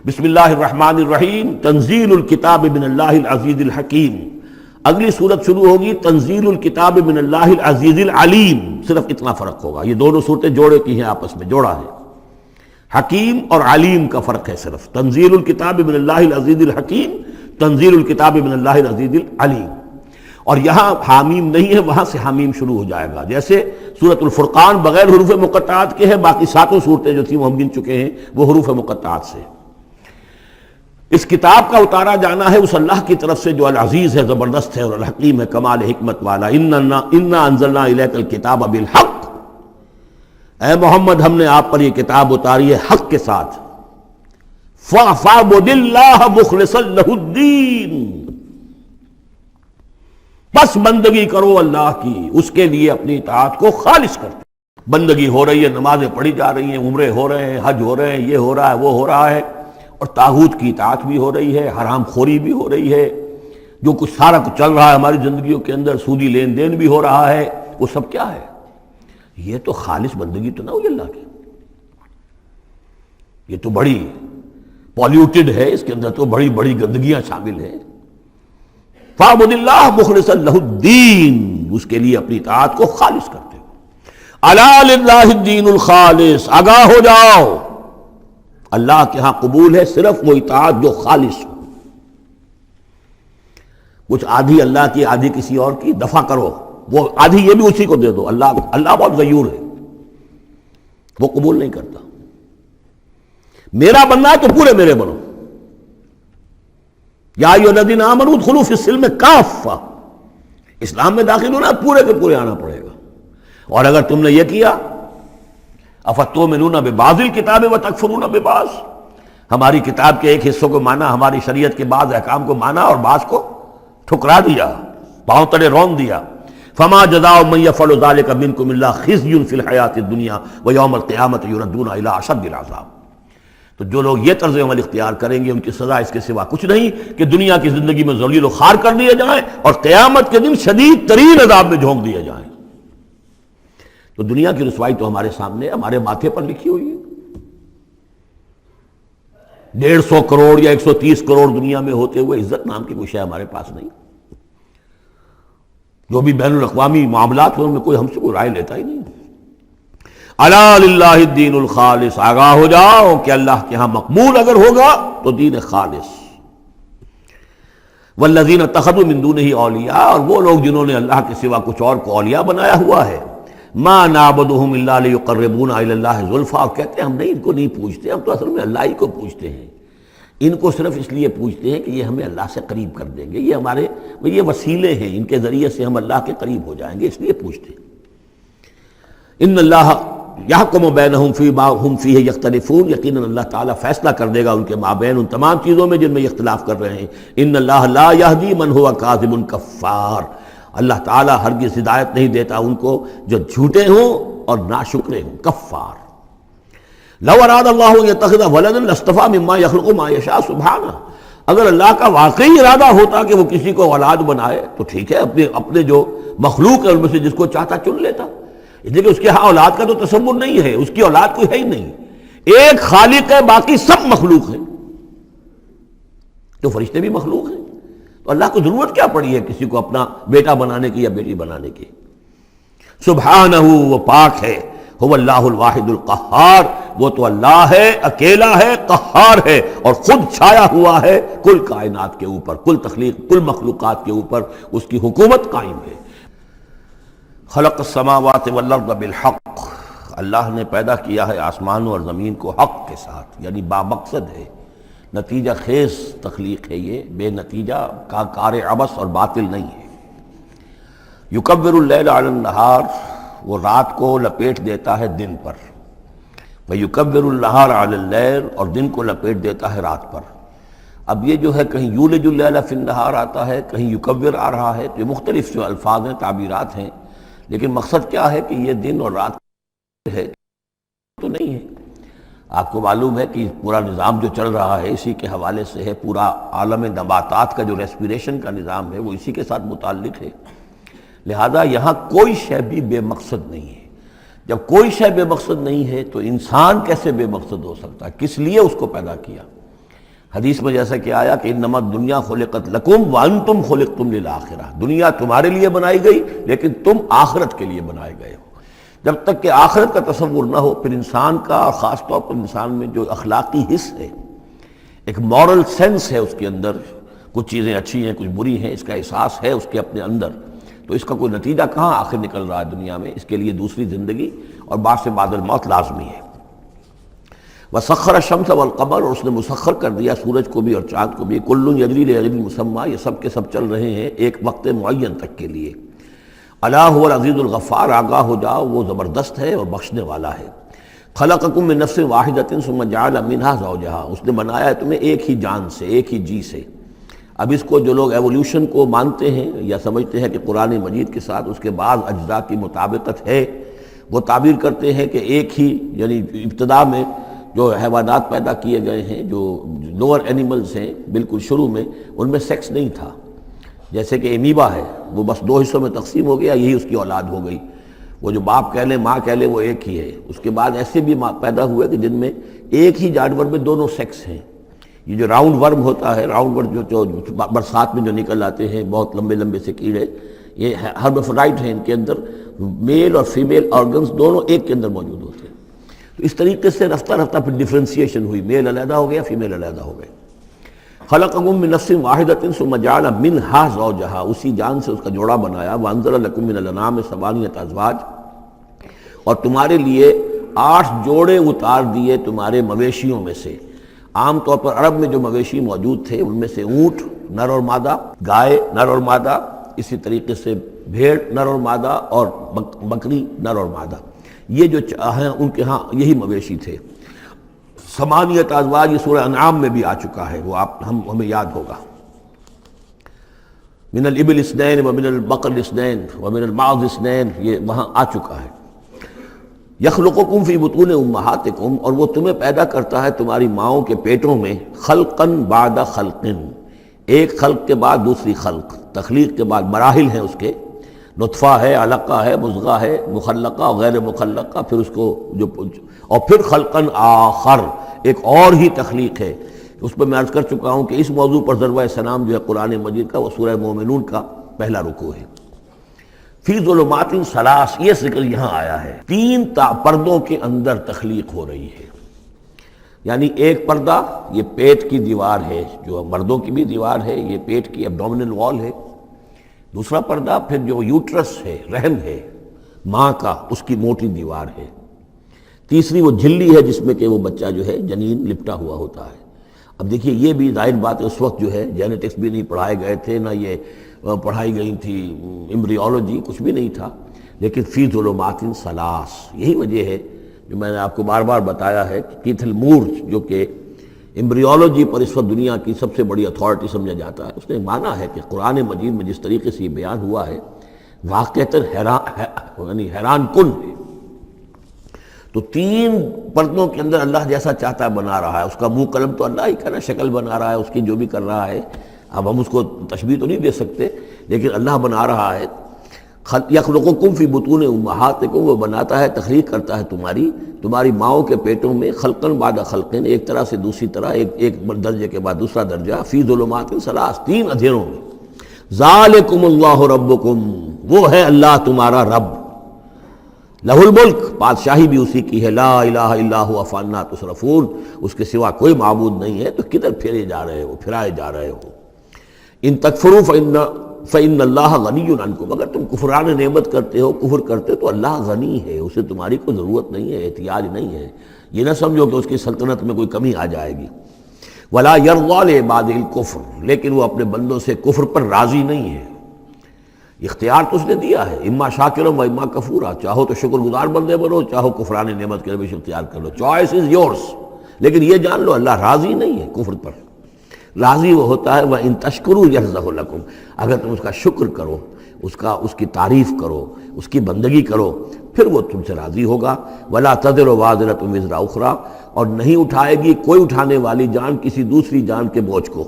بسم اللہ الرحمن الرحیم تنزیل الکتاب من اللہ العزیز الحکیم. اگلی صورت شروع ہوگی تنزیل الکتاب من اللہ العزیز العلیم. صرف اتنا فرق ہوگا. یہ دونوں صورتیں جوڑے کی ہیں، آپس میں جوڑا ہے. حکیم اور علیم کا فرق ہے صرف. تنزیل الکتاب من اللہ العزیز الحکیم، تنزیل الکتاب من اللہ العزیز العلیم. اور یہاں حامیم نہیں ہے، وہاں سے حامیم شروع ہو جائے گا. جیسے سورۃ الفرقان بغیر حروف مقطعات کے ہے، باقی ساتوں صورتیں جو تھیں وہ ہم گن چکے ہیں، وہ حروف مقطعات سے. اس کتاب کا اتارا جانا ہے اس اللہ کی طرف سے جو العزیز ہے، زبردست ہے، اور الحکیم ہے، کمال حکمت والا. انا انزلنا الیک الکتاب بالحق. اے محمد، ہم نے آپ پر یہ کتاب اتاری ہے حق کے ساتھ. فاعبد اللہ مخلصا لہ الدین. بس بندگی کرو اللہ کی، اس کے لیے اپنی اطاعت کو خالص کرتے. بندگی ہو رہی ہے، نمازیں پڑھی جا رہی ہیں، عمرے ہو رہے ہیں، حج ہو رہے ہیں، یہ ہو رہا ہے، وہ ہو رہا ہے، اور طاغوت کی اطاعت بھی ہو رہی ہے، حرام خوری بھی ہو رہی ہے. جو کچھ سارا کچھ چل رہا ہے ہماری زندگیوں کے اندر، سودی لین دین بھی ہو رہا ہے، وہ سب کیا ہے؟ یہ تو خالص بندگی تو نہ ہوئی اللہ کی. یہ تو بڑی پالیوٹڈ ہے، اس کے اندر تو بڑی بڑی گندگیاں شامل ہیں. فاعبد اللہ مخلصا لہ الدین. اس کے لیے اپنی اطاعت کو خالص کرتے ہو. الا للہ الدین الخالص. آگاہ ہو جاؤ، اللہ کے ہاں قبول ہے صرف وہ اطاعت جو خالص ہو. کچھ آدھی اللہ کی آدھی کسی اور کی دفع کرو، وہ آدھی یہ بھی اسی کو دے دو. اللہ بہت غیور ہے، وہ قبول نہیں کرتا. میرا بننا ہے تو پورے میرے بنو. یا ایھا الذین آمنوا ادخلوا فی السلم کافہ. اسلام میں داخل ہونا پورے کے پورے آنا پڑے گا. اور اگر تم نے یہ کیا، افتؤمنون ببعض الکتاب وتکفرون ببعض، ہماری کتاب کے ایک حصوں کو مانا، ہماری شریعت کے بعض احکام کو مانا اور بعض کو ٹھکرا دیا، پاؤں تلے رون دیا. فما جزاء من يفعل ذلك منكم الا خزي في الحیاۃ الدنیا ویوم القیامۃ يردون الى اشد العذاب. تو جو لوگ یہ طرز عمل اختیار کریں گے ان کی سزا اس کے سوا کچھ نہیں کہ دنیا کی زندگی میں ذلیل و خوار کر دیے جائیں اور قیامت کے دن شدید ترین عذاب میں جھونک دیے جائیں. تو دنیا کی رسوائی تو ہمارے سامنے، ہمارے ماتھے پر لکھی ہوئی ہے. 150 کروڑ یا 130 کروڑ دنیا میں ہوتے ہوئے عزت نام کی کوئی شے ہمارے پاس نہیں. جو بھی بین الاقوامی معاملات ہیں ان میں کوئی ہم سے کوئی رائے لیتا ہی نہیں. الا للہ الدین الخالص. آگاہ ہو جاؤ کہ اللہ کے ہاں مقبول اگر ہوگا تو دین خالص. والذین اتخذوا من دونہ اولیاء. اور وہ لوگ جنہوں نے اللہ کے سوا کچھ اور کو اولیاء بنایا ہوا ہے. ما نعبدهم الا لیقربونا الی اللہ زلفیٰ. اور کہتے ہیں ہم نہیں، ان کو نہیں پوچھتے، ہم تو اصل میں اللہ ہی کو پوچھتے ہیں. ان کو صرف اس لیے پوچھتے ہیں کہ یہ ہمیں اللہ سے قریب کر دیں گے، یہ ہمارے یہ وسیلے ہیں، ان کے ذریعے سے ہم اللہ کے قریب ہو جائیں گے، اس لیے پوچھتے ہیں. ان اللہ یحکم بینہم فیما ہم فیہ یختلفون. یقیناً اللہ تعالیٰ فیصلہ کر دے گا ان کے مابین ان تمام چیزوں میں جن میں یہ اختلاف کر رہے ہیں. ان اللہ لا یہدی من ہوا کاذب کفار. اللہ تعالیٰ ہرگز ہدایت نہیں دیتا ان کو جو جھوٹے ہوں اور ناشکرے ہوں، کفار. لو اراد اللہ ان یتخذ ولدا لاصطفیٰ مما یخلق ما یشاء سبحانہ. اگر اللہ کا واقعی ارادہ ہوتا کہ وہ کسی کو اولاد بنائے تو ٹھیک ہے، اپنے جو مخلوق ہے ان میں سے جس کو چاہتا چن لیتا. اس لیے کہ اس کے ہاں اولاد کا تو تصور نہیں ہے، اس کی اولاد کوئی ہے ہی نہیں. ایک خالق ہے، باقی سب مخلوق ہیں. تو فرشتے بھی مخلوق ہیں، تو اللہ کو ضرورت کیا پڑی ہے کسی کو اپنا بیٹا بنانے کی یا بیٹی بنانے کی. سبحانہ، وہ پاک ہے. هو اللہ الواحد القہار. وہ تو اللہ ہے، اکیلا ہے، قہار ہے، اور خود چھایا ہوا ہے کل کائنات کے اوپر، کل تخلیق، کل مخلوقات کے اوپر اس کی حکومت قائم ہے. خلق السماوات والارض بالحق. اللہ نے پیدا کیا ہے آسمانوں اور زمین کو حق کے ساتھ، یعنی بامقصد ہے، نتیجہ خیز تخلیق ہے. یہ بے نتیجہ کا کار عبث اور باطل نہیں ہے. یکبر اللیل علی النہار. وہ رات کو لپیٹ دیتا ہے دن پر. ویکبر النہار علی اللیل. اور دن کو لپیٹ دیتا ہے رات پر. اب یہ جو ہے کہیں یولج اللیل فی النہار آتا ہے، کہیں یکبر آ رہا ہے. تو یہ مختلف جو الفاظ ہیں، تعبیرات ہیں، لیکن مقصد کیا ہے کہ یہ دن اور رات ہے تو نہیں ہے. آپ کو معلوم ہے کہ پورا نظام جو چل رہا ہے اسی کے حوالے سے ہے. پورا عالم نباتات کا جو ریسپیریشن کا نظام ہے وہ اسی کے ساتھ متعلق ہے. لہذا یہاں کوئی شے بھی بے مقصد نہیں ہے. جب کوئی شے بے مقصد نہیں ہے تو انسان کیسے بے مقصد ہو سکتا ہے؟ کس لیے اس کو پیدا کیا؟ حدیث میں جیسا کہ آیا کہ انما الدنیا خلقت لکم وانتم خلقتم للآخرہ، دنیا تمہارے لیے بنائی گئی لیکن تم آخرت کے لیے بنائے گئے ہو۔ جب تک کہ آخرت کا تصور نہ ہو پھر انسان کا، اور خاص طور پر انسان میں جو اخلاقی حص ہے، ایک مورل سینس ہے اس کے اندر، کچھ چیزیں اچھی ہیں کچھ بری ہیں، اس کا احساس ہے اس کے اپنے اندر، تو اس کا کوئی نتیجہ کہاں آخر نکل رہا ہے دنیا میں؟ اس کے لیے دوسری زندگی اور بعد سے بعد الموت لازمی ہے۔ وَسَخَّرَ الشَّمْسَ وَالْقَمَرَ، اور اس نے مسخر کر دیا سورج کو بھی اور چاند کو بھی، كُلٌّ يَجْرِي لِأَجَلٍ مُّسَمًّى، یہ سب کے سب چل رہے ہیں ایک وقت معین تک کے لیے۔ الا هو العزیز الغفار، آگاہ ہو جاؤ وہ زبردست ہے اور بخشنے والا ہے۔ خلقکم من نفس واحدۃ ثم جعل منها زوجها، اس نے بنایا ہے تمہیں ایک ہی جان سے، ایک ہی جی سے۔ اب اس کو جو لوگ ایولیوشن کو مانتے ہیں یا سمجھتے ہیں کہ قرآن مجید کے ساتھ اس کے بعض اجزاء کی مطابقت ہے، وہ تعبیر کرتے ہیں کہ ایک ہی، یعنی ابتدا میں جو حیوانات پیدا کیے گئے ہیں، جو لوور اینیملز ہیں بالکل شروع میں، ان میں سیکس نہیں تھا، جیسے کہ امیبا ہے وہ بس دو حصوں میں تقسیم ہو گیا، یہی اس کی اولاد ہو گئی، وہ جو باپ کہہ لیں ماں کہہ لیں وہ ایک ہی ہے۔ اس کے بعد ایسے بھی پیدا ہوئے کہ جن میں ایک ہی جانور میں دونوں سیکس ہیں۔ یہ جو راؤنڈ ورم ہوتا ہے، راؤنڈ ورم جو برسات میں جو نکل آتے ہیں بہت لمبے لمبے سے کیڑے، یہ ہرمافرڈائٹ ہیں، ان کے اندر میل اور فیمیل آرگنز دونوں ایک کے اندر موجود ہوتے ہیں۔ تو اس طریقے سے رفتہ رفتہ پھر ڈیفرینسیشن ہوئی، میل علیحدہ ہو گیا، فیمیل علیحدہ ہو گئے۔ خلقکم من نفس واحدۃ ثم جعل منها زوجها، اسی جان سے اس کا جوڑا بنایا۔ وانزل لکم من الانعام ثمانیۃ ازواج، اور تمہارے لیے 8 جوڑے اتار دیے تمہارے مویشیوں میں سے۔ عام طور پر عرب میں جو مویشی موجود تھے ان میں سے اونٹ نر اور مادہ، گائے نر اور مادہ، اسی طریقے سے بھیڑ نر اور مادہ، اور بکری نر اور مادہ، یہ جو ہیں ان کے ہاں یہی مویشی تھے۔ ثمانیۃ ازواج یہ سورہ انعام میں بھی آ چکا ہے، وہ ہمیں یاد ہوگا۔ من الابل اثنین ومن البقر اثنین ومن الماعز اثنین، یہ وہاں آ چکا ہے۔ یخلقکم فی بطون امہاتکم، اور وہ تمہیں پیدا کرتا ہے تمہاری ماؤں کے پیٹوں میں، خلقاً بعد خلق، ایک خلق کے بعد دوسری خلق، تخلیق کے بعد مراحل ہیں اس کے، نطفہ ہے، علقہ ہے، مضغہ ہے، مخلقہ اور غیر مخلقہ، پھر اس کو جو، اور پھر خلقاً آخر، ایک اور ہی تخلیق ہے۔ اس پہ میں عرض کر چکا ہوں کہ اس موضوع پر ضربہ سلام جو ہے قرآن مجید کا، وہ سورہ مومنون کا پہلا رکوع ہے۔ فی ظلمات ثلاث، یہ ذکر یہاں آیا ہے، 3 پردوں کے اندر تخلیق ہو رہی ہے۔ یعنی ایک پردہ یہ پیٹ کی دیوار ہے، جو مردوں کی بھی دیوار ہے، یہ پیٹ کی ایبڈومینل وال ہے۔ دوسرا پردہ پھر جو یوٹرس ہے، رحم ہے ماں کا، اس کی موٹی دیوار ہے۔ تیسری وہ جھلی ہے جس میں کہ وہ بچہ جو ہے جنین لپٹا ہوا ہوتا ہے۔ اب دیکھیے یہ بھی ظاہر بات ہے، اس وقت جو ہے جینیٹکس بھی نہیں پڑھائے گئے تھے، نہ یہ پڑھائی گئی تھی ایمبریولوجی، کچھ بھی نہیں تھا، لیکن فی ظلمات ثلاث، یہی وجہ ہے جو میں نے آپ کو بار بار بتایا ہے کہ کیتھل مور جو کہ ایمبریولوجی پر اس وقت دنیا کی سب سے بڑی اتھارٹی سمجھا جاتا ہے، اس نے مانا ہے کہ قرآن مجید میں جس طریقے سے یہ بیان ہوا ہے واقعتاً حیران کن ہے۔ تو 3 پردوں کے اندر اللہ جیسا چاہتا ہے بنا رہا ہے، اس کا منہ قلم تو اللہ ہی کا نا، شکل بنا رہا ہے اس کی جو بھی کر رہا ہے، اب ہم اس کو تشبیہ تو نہیں دے سکتے، لیکن اللہ بنا رہا ہے۔ یخلقکم فی بطون امہاتکم، وہ بناتا ہے، تخلیق کرتا ہے تمہاری ماؤں کے پیٹوں میں، خلقاً بعد خلقین، ایک طرح سے دوسری طرح، ایک درجے کے بعد دوسرا درجہ، فی ظلمات ثلاث، 3 اندھیروں میں۔ ذالکم اللہ ربکم، وہ ہے اللہ تمہارا رب، لہ الملک، بادشاہی بھی اسی کی ہے، لا الہ الا هو فانا تصرفون، اس کے سوا کوئی معبود نہیں ہے، تو کدھر پھرائے جا رہے ہو۔ ان تکفروا فإن اللہ غنی عنکم، اگر تم کفران نعمت کرتے ہو، کفر کرتے ہو، تو اللہ غنی ہے، اسے تمہاری کوئی ضرورت نہیں ہے، احتیاج نہیں ہے، یہ نہ سمجھو کہ اس کی سلطنت میں کوئی کمی آ جائے گی۔ ولا یرضی لعبادہ الکفر، لیکن وہ اپنے بندوں سے کفر پر راضی نہیں ہے، اختیار تو اس نے دیا ہے، اما شاکرا و اما کفورا، چاہو تو شکر گزار بندے بنو، چاہو کفران نعمت کے روش اختیار کر لو، چوائس از یورس، لیکن یہ جان لو اللہ راضی نہیں ہے کفر پر، راضی وہ ہوتا ہے وَإِن تَشْكُرُوا يَرْضَهُ لَكُمْ، اگر تم اس کا شکر کرو، اس کی تعریف کرو، اس کی بندگی کرو، پھر وہ تم سے راضی ہوگا۔ وَلَا تَزِرُ وَازِرَةٌ وِزْرَ أُخْرَىٰ، اور نہیں اٹھائے گی کوئی اٹھانے والی جان کسی دوسری جان کے بوجھ کو۔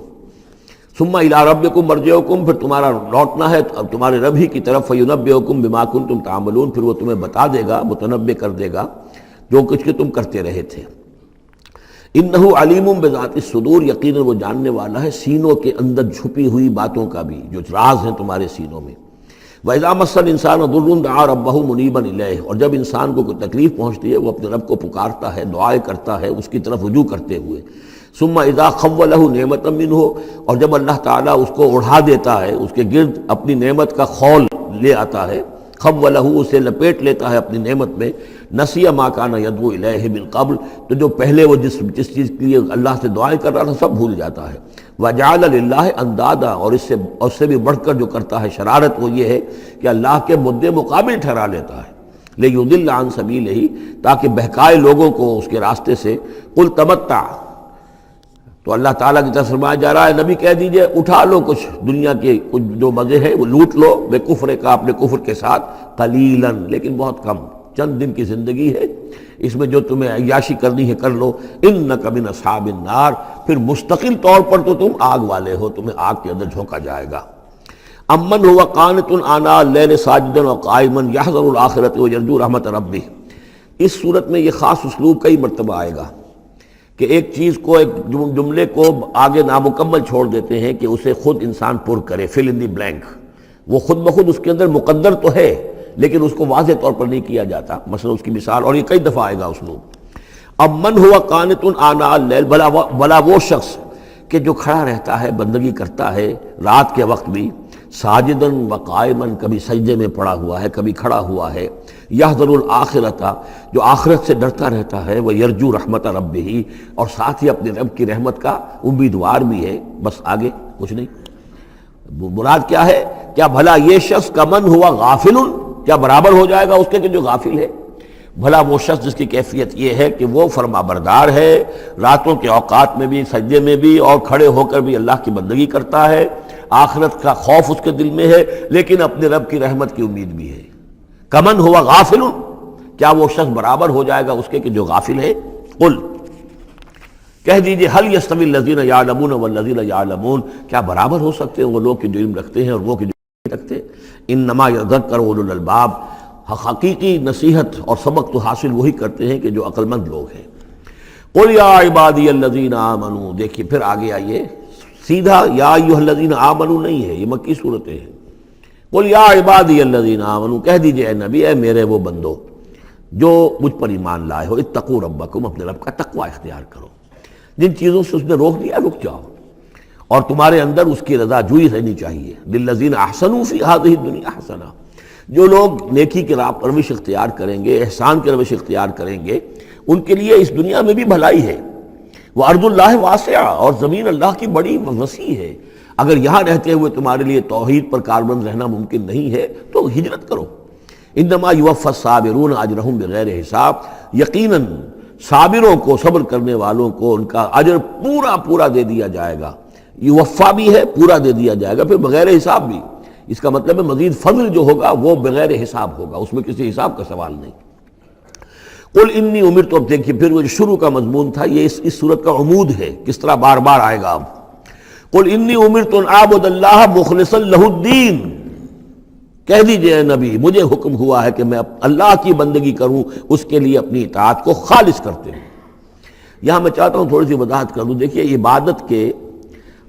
ثُمَّ إِلَىٰ رَبِّكُمْ مَرْجِعُكُمْ، پھر تمہارا لوٹنا ہے اب تمہارے رب ہی کی طرف، فَيُنَبِّئُكُمْ بِمَا كُنتُمْ تَعْمَلُونَ، پھر وہ تمہیں بتا دے گا، متنبع کر دے گا جو کچھ کہ تم کرتے رہے تھے۔ انہ علیم بذات الصدور، یقیناً وہ جاننے والا ہے سینوں کے اندر چھپی ہوئی باتوں کا بھی، جو راز ہیں تمہارے سینوں میں۔ وَإِذَا مَسَّ الْإِنسَانَ ضُرٌّ دَعَا رَبَّهُ مُنِيبًا إِلَيْهِ، اور جب انسان کو کوئی تکلیف پہنچتی ہے وہ اپنے رب کو پکارتا ہے، دعائیں کرتا ہے اس کی طرف رجوع کرتے ہوئے۔ ثم اذا خوله نعمتا منه، اور جب اللہ تعالیٰ اس کو اڑا دیتا ہے، اس کے گرد اپنی نعمت کا خول لے آتا ہے، خوله اسے لپیٹ لیتا ہے اپنی نعمت میں، نسی ما کان یدعو الیہ من قبل، تو جو پہلے وہ جس چیز کے لیے اللہ سے دعائیں کر رہا تھا سب بھول جاتا ہے۔ وجعل للہ اندادا، اور اس سے بھی بڑھ کر جو کرتا ہے شرارت وہ یہ ہے کہ اللہ کے مدے مقابل ٹھہرا لیتا ہے، لیضل عن سبیلہ، تاکہ بہکائے لوگوں کو اس کے راستے سے۔ قل تمتع، تو اللہ تعالیٰ کی طرف فرمایا جا رہا ہے نبی کہہ دیجئے اٹھا لو کچھ دنیا کے کچھ جو مزے ہیں وہ لوٹ لو، بے کفر کا، اپنے کفر کے ساتھ، قلیلاً، لیکن بہت کم، چند دن کی زندگی ہے، اس میں جو تمہیں عیاشی کرنی ہے کر لو۔ انک من اصحاب النار، پھر مستقل طور پر تو تم آگ والے ہو، تمہیں آگ کے اندر جھونکا جائے گا۔ امن هو قانت آناء اللیل ساجدا وقائما یحذر الآخرۃ ویرجو رحمت ربہ، اس صورت میں یہ خاص اسلوب کئی مرتبہ آئے گا کہ ایک چیز کو، ایک جملے کو آگے نامکمل چھوڑ دیتے ہیں کہ اسے خود انسان پر کرے، فل ان دی بلینک، وہ خود بخود اس کے اندر مقدر تو ہے لیکن اس کو واضح طور پر نہیں کیا جاتا، مثلا اس کی مثال، اور یہ کئی دفعہ آئے گا اسلوب۔ اب من ہوا قانت آناء اللیل، بھلا وہ شخص کہ جو کھڑا رہتا ہے، بندگی کرتا ہے رات کے وقت بھی، ساجدن و قائمن، کبھی سجدے میں پڑا ہوا ہے کبھی کھڑا ہوا ہے، یحذر الآخرۃ، جو آخرت سے ڈرتا رہتا ہے، وہ یرجو رحمت ربہ، اور ساتھ ہی اپنے رب کی رحمت کا امیدوار بھی ہے، بس آگے کچھ نہیں۔ مراد کیا ہے؟ کیا بھلا یہ شخص کا من ہوا غافل، کیا برابر ہو جائے گا اس کے کہ جو غافل ہے؟ بھلا وہ شخص جس کی کیفیت یہ ہے کہ وہ فرما بردار ہے، راتوں کے اوقات میں بھی، سجدے میں بھی، اور کھڑے ہو کر بھی اللہ کی بندگی کرتا ہے، آخرت کا خوف اس کے دل میں ہے، لیکن اپنے رب کی رحمت کی امید بھی ہے۔ کمن ہوا غافل، کیا وہ شخص برابر ہو جائے گا اس کے کہ جو غافل ہے؟ قل، کہہ دیجئے حل یستوی الذین یعلمون والذین یعلمون، کیا برابر ہو سکتے ہیں وہ لوگ کہ جو علم رکھتے ہیں اور وہ کہ جو نہیں رکھتے؟ انما یذکر اولو الالباب، حقیقی نصیحت اور سبق تو حاصل وہی کرتے ہیں کہ جو عقل مند لوگ ہیں۔ قل یا عبادی الذین آمنوا، دیکھیے پھر آگے آئیے، سیدھا یا ایھا الذین آمنوا نہیں ہے، یہ مکی صورتیں ہیں۔ قل یا عبادی الذین آمنوا، کہہ دیجئے اے نبی، اے میرے وہ بندو جو مجھ پر ایمان لائے ہو، اتقوا ربکم، اپنے رب کا تقوی اختیار کرو، جن چیزوں سے اس نے روک دیا رک جاؤ، اور تمہارے اندر اس کی رضا جوئی رہنی چاہیے۔ للذین احسنوا فی ہذہ الدنیا حسنہ، جو لوگ نیکی کی راہ پر روش اختیار کریں گے، احسان کی روش اختیار کریں گے، ان کے لیے اس دنیا میں بھی بھلائی ہے۔ وَأَرْضُ اللَّهِ وَاسِعَةٌ، اور زمین اللہ کی بڑی وسیع ہے، اگر یہاں رہتے ہوئے تمہارے لیے توحید پر کاربند رہنا ممکن نہیں ہے تو ہجرت کرو۔ انما یوفی الصابرون اجرہم بغیر حساب، یقیناً صابروں کو، صبر کرنے والوں کو ان کا اجر پورا پورا دے دیا جائے گا۔ یوفا بھی ہے، پورا دے دیا جائے گا، پھر بغیر حساب بھی، اس کا مطلب ہے مزید فضل جو ہوگا وہ بغیر حساب ہوگا، اس میں کسی حساب کا سوال نہیں۔ قل انی امرت، اب دیکھیے پھر وہ جو شروع کا مضمون تھا یہ اس صورت کا عمود ہے، کس طرح بار بار آئے گا اب۔ قل انی امرت ان اعبد اللہ مخلصا لہ الدین، کہہ دیجئے اے نبی مجھے حکم ہوا ہے کہ میں اللہ کی بندگی کروں، اس کے لیے اپنی اطاعت کو خالص کرتے ہوں۔ یہاں میں چاہتا ہوں تھوڑی سی وضاحت کر دوں۔ دیکھیے عبادت کے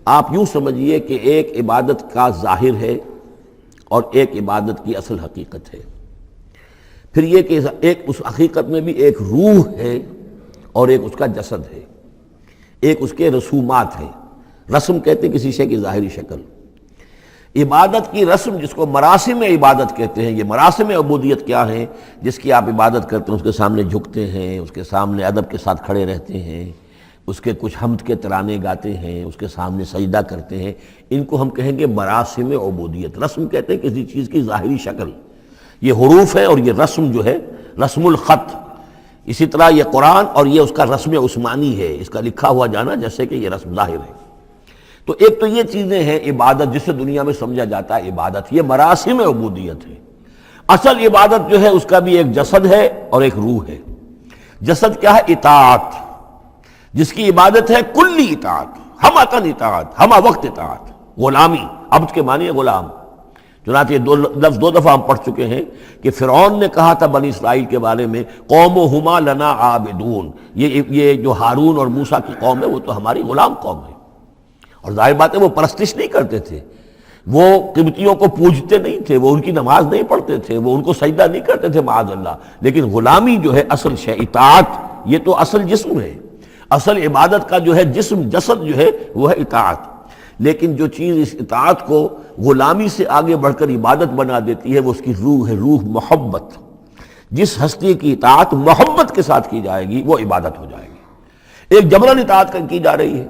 آپ یوں سمجھیے کہ ایک عبادت کا ظاہر ہے اور ایک عبادت کی اصل حقیقت ہے، پھر یہ کہ ایک اس حقیقت میں بھی ایک روح ہے اور ایک اس کا جسد ہے، ایک اس کے رسومات ہیں۔ رسم کہتے ہیں کسی شے کی ظاہری شکل۔ عبادت کی رسم جس کو مراسم عبادت کہتے ہیں، یہ مراسم عبودیت کیا ہیں؟ جس کی آپ عبادت کرتے ہیں، اس کے سامنے جھکتے ہیں، اس کے سامنے ادب کے ساتھ کھڑے رہتے ہیں، اس کے کچھ حمد کے ترانے گاتے ہیں، اس کے سامنے سجدہ کرتے ہیں، ان کو ہم کہیں گے مراسم عبودیت۔ رسم کہتے ہیں کسی چیز کی ظاہری شکل، یہ حروف ہے اور یہ رسم جو ہے رسم الخط، اسی طرح یہ قرآن اور یہ اس کا رسم عثمانی ہے، اس کا لکھا ہوا جانا جیسے کہ یہ رسم ظاہر ہے۔ تو ایک تو یہ چیزیں ہیں عبادت جسے دنیا میں سمجھا جاتا ہے عبادت، یہ مراسم عبودیت ہے۔ اصل عبادت جو ہے اس کا بھی ایک جسد ہے اور ایک روح ہے۔ جسد کیا ہے؟ اطاعت، جس کی عبادت ہے کلی اطاعت، ہم عطن اطاعت، ہم وقت اطاعت، غلامی، عبد کے معنی ہے غلام، چنانچہ یہ دو لفظ دو دفعہ ہم پڑھ چکے ہیں کہ فرعون نے کہا تھا بنی اسرائیل کے بارے میں قومہما لنا عابدون، یہ جو ہارون اور موسیٰ کی قوم ہے وہ تو ہماری غلام قوم ہے. اور ظاہر بات ہے وہ پرستش نہیں کرتے تھے، وہ قبطیوں کو پوجتے نہیں تھے، وہ ان کی نماز نہیں پڑھتے تھے، وہ ان کو سجدہ نہیں کرتے تھے معاذ اللہ. لیکن غلامی جو ہے اصل شے، اطاعت یہ تو اصل جسم ہے، اصل عبادت کا جو ہے جسم جسد جو ہے وہ ہے اطاعت. لیکن جو چیز اس اطاعت کو غلامی سے آگے بڑھ کر عبادت بنا دیتی ہے وہ اس کی روح ہے، روح محبت. جس ہستی کی اطاعت محبت کے ساتھ کی جائے گی وہ عبادت ہو جائے گی. ایک جبراً اطاعت کی جا رہی ہے.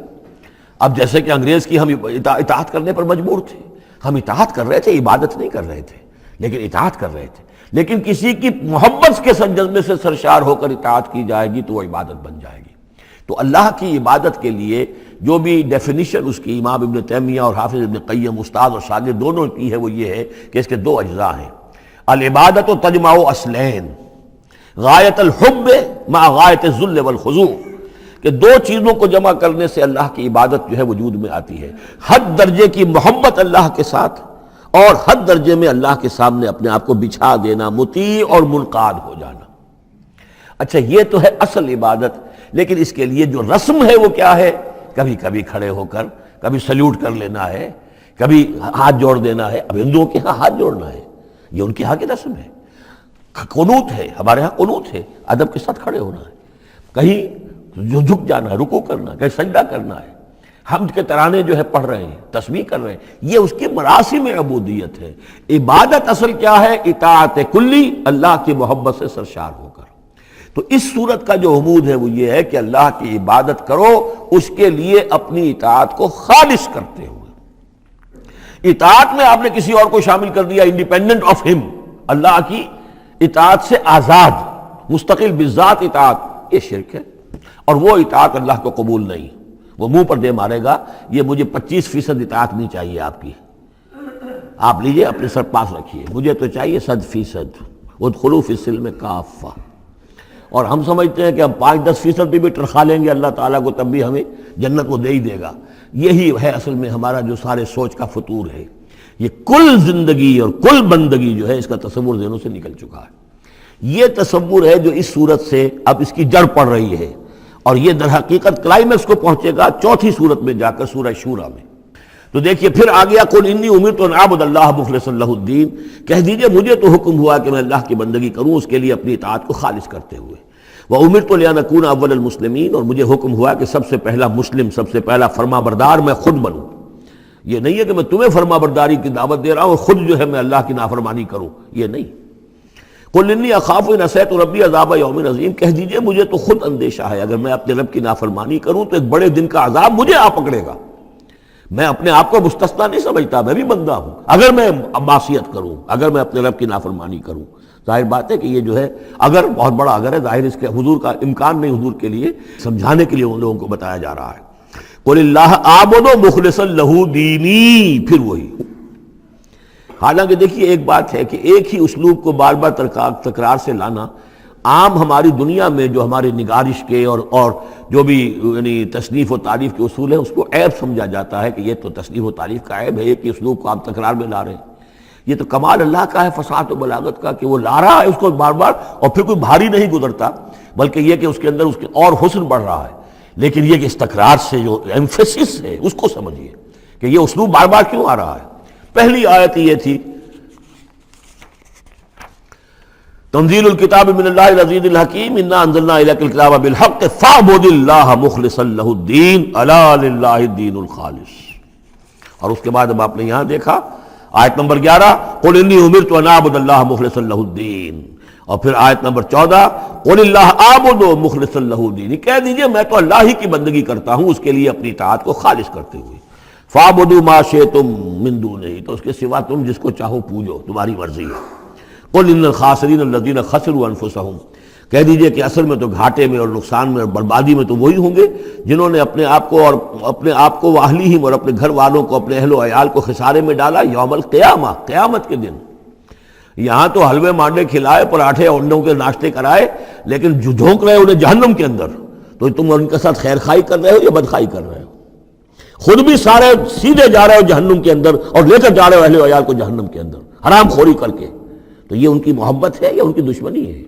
اب جیسے کہ انگریز کی ہم اطاعت کرنے پر مجبور تھے، ہم اطاعت کر رہے تھے، عبادت نہیں کر رہے تھے لیکن اطاعت کر رہے تھے. لیکن کسی کی محبت کے جذبے سے سرشار ہو کر اطاعت کی جائے گی تو وہ عبادت بن جائے گی. تو اللہ کی عبادت کے لیے جو بھی ڈیفینیشن اس کی امام ابن تیمیہ اور حافظ ابن قیم استاد اور شاگرد دونوں کی ہے وہ یہ ہے کہ اس کے دو اجزاء ہیں. العبادت تجمع اصلین، غایت الحب مع غایت الذل والخضوع، کہ دو چیزوں کو جمع کرنے سے اللہ کی عبادت جو ہے وجود میں آتی ہے. حد درجے کی محبت اللہ کے ساتھ اور حد درجے میں اللہ کے سامنے اپنے آپ کو بچھا دینا، مطیع اور منقاد ہو جانا. اچھا یہ تو ہے اصل عبادت. لیکن اس کے لیے جو رسم ہے وہ کیا ہے؟ کبھی کبھی کھڑے ہو کر کبھی سلیوٹ کر لینا ہے، کبھی ہاتھ جوڑ دینا ہے. اب ہندوؤں کے ہاں ہاتھ جوڑنا ہے، یہ ان کے ہاں کی رسم ہے. قنوت ہے، ہمارے ہاں قنوت ہے، ادب کے ساتھ کھڑے ہونا ہے. کہیں جو جھک جانا ہے، رکوع کرنا ہے، کہیں سجدہ کرنا ہے. حمد کے ترانے جو ہے پڑھ رہے ہیں، تسبیح کر رہے ہیں، یہ اس کی مراسم عبودیت ہے. عبادت اصل کیا ہے؟ اطاعت کلی، اللہ کی محبت سے سرشار ہو کر. تو اس صورت کا جو عمود ہے وہ یہ ہے کہ اللہ کی عبادت کرو اس کے لیے اپنی اطاعت کو خالص کرتے ہوئے. اطاعت میں آپ نے کسی اور کو شامل کر دیا انڈیپینڈنٹ آف ہم، اللہ کی اطاعت سے آزاد مستقل بذات اطاعت، یہ شرک ہے. اور وہ اطاعت اللہ کو قبول نہیں. وہ منہ پر دے مارے گا یہ مجھے 25% اطاعت نہیں چاہیے آپ کی، آپ لیجئے اپنے سر پاس رکھیے، مجھے تو چاہیے 100%. ادخلوا فی السلم کافہ. اور ہم سمجھتے ہیں کہ ہم 5-10% بھی ٹرخا لیں گے اللہ تعالیٰ کو تب بھی ہمیں جنت وہ دے ہی دے گا. یہی ہے اصل میں ہمارا جو سارے سوچ کا فطور ہے. یہ کل زندگی اور کل بندگی جو ہے اس کا تصور ذہنوں سے نکل چکا ہے. یہ تصور ہے جو اس صورت سے اب اس کی جڑ پڑ رہی ہے، اور یہ در حقیقت کلائمیکس کو پہنچے گا چوتھی صورت میں جا کر سورہ شورى میں. تو دیکھیے پھر آ گیا قل انی امرت ان اعبد اللہ مخلصا لہ الدین، کہہ دیجئے مجھے تو حکم ہوا کہ میں اللہ کی بندگی کروں اس کے لیے اپنی اطاعت کو خالص کرتے ہوئے. وامرت لان اکون اول المسلمین، اور مجھے حکم ہوا کہ سب سے پہلا مسلم، سب سے پہلا فرما بردار میں خود بنوں. یہ نہیں ہے کہ میں تمہیں فرما برداری کی دعوت دے رہا ہوں اور خود جو ہے میں اللہ کی نافرمانی کروں، یہ نہیں. قل انی اخاف ان عصیت ربی عذاب یوم عظیم، کہہ دیجئے مجھے تو خود اندیشہ ہے اگر میں اپنے رب کی نافرمانی کروں تو ایک بڑے دن کا عذاب مجھے آ پکڑے گا. میں اپنے آپ کو مستثنا نہیں سمجھتا، میں بھی بندہ ہوں. اگر میں معصیت کروں، اگر میں اپنے رب کی نافرمانی کروں، ظاہر بات ہے کہ یہ جو ہے اگر بہت بڑا اگر ہے، ظاہر اس کے حضور کا امکان نہیں، حضور کے لیے سمجھانے کے لیے ان لوگوں کو بتایا جا رہا ہے. قل اللہ اعبد مخلصا لہ دینی، پھر وہی. حالانکہ دیکھیے ایک بات ہے کہ ایک ہی اسلوب کو بار بار تکرار سے لانا عام ہماری دنیا میں جو ہماری نگارش کے اور جو بھی یعنی تصنیف و تعریف کے اصول ہیں اس کو عیب سمجھا جاتا ہے کہ یہ تو تصنیف و تعریف کا عیب ہے، ایک ہی اسلوب کو آپ تکرار میں لا رہے ہیں. یہ تو کمال اللہ کا ہے فصاحت و بلاغت کا کہ وہ لا رہا ہے اس کو بار بار، اور پھر کوئی بھاری نہیں گزرتا بلکہ یہ کہ اس کے اندر اس کے اور حسن بڑھ رہا ہے. لیکن یہ کہ اس تکرار سے جو ایمفیسس ہے اس کو سمجھیے کہ یہ اسلوب بار بار کیوں آ رہا ہے. پہلی آیت یہ تھی تنزیل الکتاب من اللہ العزیز الحکیم انا انزلنا الیک الکتاب بالحق فاعبد اللہ مخلصا لہ الدین الا للہ الدین الخالص. اور اس کے بعد اب آپ نے یہاں دیکھا آیت نمبر 11 قل انی امرت ان اعبد اللہ مخلصا لہ الدین، اور پھر آیت نمبر 14 قل اللہ اعبد مخلصا لہ الدین، کہہ دیجئے میں تو اللہ ہی کی بندگی کرتا ہوں اس کے لیے اپنی اطاعت کو خالص کرتے ہوئے. فاعبدوا ما شئتم من دونہ، تو اس کے سوا تم جس کو چاہو پوجو، تمہاری مرضی ہے. قل ان الخاسرین الذین خسروا انفسهم، کہہ دیجئے کہ اصل میں تو گھاٹے میں اور نقصان میں اور بربادی میں تو وہی ہوں گے جنہوں نے اپنے آپ کو واہلیہم اور اپنے گھر والوں کو، اپنے اہل و عیال کو خسارے میں ڈالا یوم القیامہ، قیامت کے دن. یہاں تو حلوے مانڈے کھلائے، پراٹھے انڈوں کے ناشتے کرائے، لیکن جھونک رہے انہیں جہنم کے اندر. تو تم ان کے ساتھ خیر خائی کر رہے ہو یا بدخائی کر رہے ہو؟ خود بھی سارے سیدھے جا رہے ہو جہنم کے اندر اور لے کر جا رہے ہو اہل و عیال کو جہنم کے اندر حرام خوری کر کے. تو یہ ان کی محبت ہے یا ان کی دشمنی ہے؟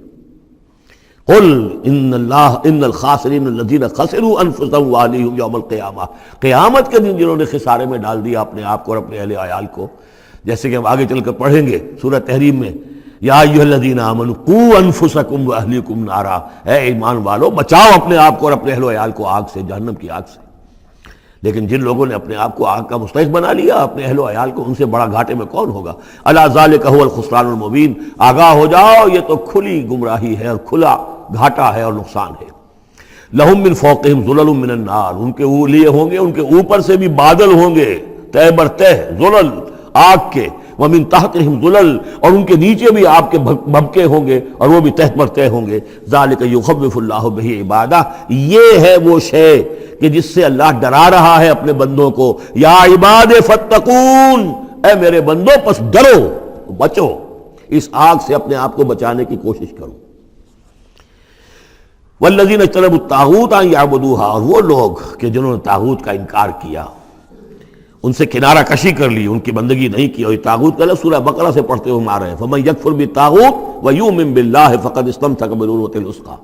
قل ان الخاسرین الذین خسروا انفسهم واہلیہم یوم القیامہ. قیامت کے دن جنہوں نے خسارے میں ڈال دیا اپنے آپ کو اور اپنے اہل عیال کو، جیسے کہ ہم آگے چل کر پڑھیں گے سورہ تحریم میں، یا ایھا الذین آمنوا قوا انفسکم واہلیکم نارا، اے ایمان والو بچاؤ اپنے آپ کو اور اپنے اہل و عیال کو آگ سے، جہنم کی آگ سے. لیکن جن لوگوں نے اپنے آپ کو آگ کا مستحق بنا لیا، اپنے اہل و عیال کو، ان سے بڑا گھاٹے میں کون ہوگا؟ الا ذالک ھو الخسران المبین، آگاہ ہو جاؤ یہ تو کھلی گمراہی ہے اور کھلا گھاٹا ہے اور نقصان ہے. لہم من فوقہم ظلل من النار، ان کے لیے ہوں گے ان کے اوپر سے بھی بادل ہوں گے تہ بر تہ، ظلل آگ کے، ومن تحتہم ظلل، اور ان کے نیچے بھی آگ کے بھبکے ہوں گے اور وہ بھی تہ پر تہ ہوں گے. ذالک یخوف اللہ بہ عبادہ، یہ ہے وہ شے کہ جس سے اللہ ڈرا رہا ہے اپنے بندوں کو. یا عباد فتقون، اے میرے بندوں پس ڈرو، بچو، اس آگ سے اپنے آپ کو بچانے کی کوشش کرو. والذین اجتنبوا الطاغوت ان یعبدوها، اور وہ لوگ کہ جنہوں نے طاغوت کا انکار کیا، ان سے کنارہ کشی کر لی، ان کی بندگی نہیں کی. اور یہ طاغوت کا سورہ بقرہ سے پڑھتے ہوئے ہم آ رہے ہیں، فمن یکفر بالطاغوت ویؤمن باللہ فقد استمسک بالعروۃ الوثقی.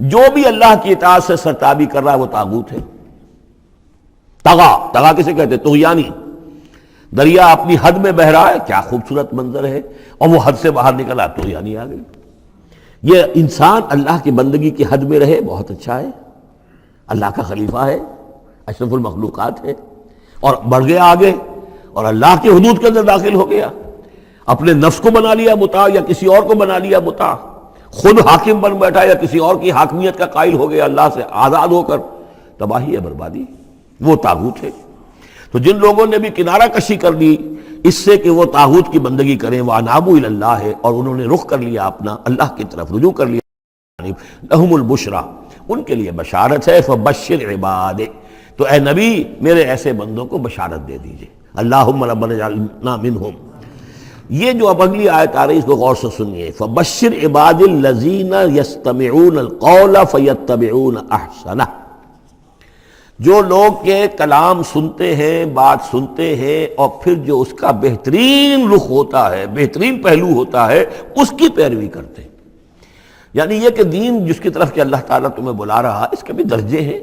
جو بھی اللہ کی اطاعت سے سرتابی کر رہا ہے وہ طاغوت ہے. طغا کسے کہتے ہیں؟ طغیانی. دریا اپنی حد میں بہ رہا ہے، کیا خوبصورت منظر ہے، اور وہ حد سے باہر نکلا، طغیانی آ گئی. یہ انسان اللہ کی بندگی کی حد میں رہے، بہت اچھا ہے، اللہ کا خلیفہ ہے، اشرف المخلوقات ہے، اور بڑھ گیا آگے اور اللہ کی حدود کے اندر داخل ہو گیا، اپنے نفس کو بنا لیا مطاع یا کسی اور کو بنا لیا مطاع، خود حاکم بن بیٹھا یا کسی اور کی حاکمیت کا قائل ہو گیا اللہ سے آزاد ہو کر. تباہی ہے، بربادی، وہ طاغوت ہے. تو جن لوگوں نے بھی کنارہ کشی کر لی اس سے کہ وہ طاغوت کی بندگی کریں، وَأَنَابُوا إِلَى اللَّهِ، اور انہوں نے رخ کر لیا اپنا اللہ کی طرف، رجوع کر لیا، لَهُمُ الْبُشْرَى، ان کے لیے بشارت ہے. فَبَشِّرْ عِبَادِ، تو اے نبی میرے ایسے بندوں کو بشارت دے دیجئے. اللہم ربنا اجعلنا منہم. یہ جو اب اگلی آیت آ رہی اس کو غور سے سنیے. فَبَشِّرْ عِبَادِ الَّذِينَ يَسْتَمِعُونَ الْقَوْلَ فَيَتَّبِعُونَ أَحْسَنَهُ، جو لوگ کے کلام سنتے ہیں، بات سنتے ہیں، اور پھر جو اس کا بہترین رخ ہوتا ہے، بہترین پہلو ہوتا ہے، اس کی پیروی کرتے ہیں. یعنی یہ کہ دین جس کی طرف کہ اللہ تعالیٰ تمہیں بلا رہا، اس کے بھی درجے ہیں.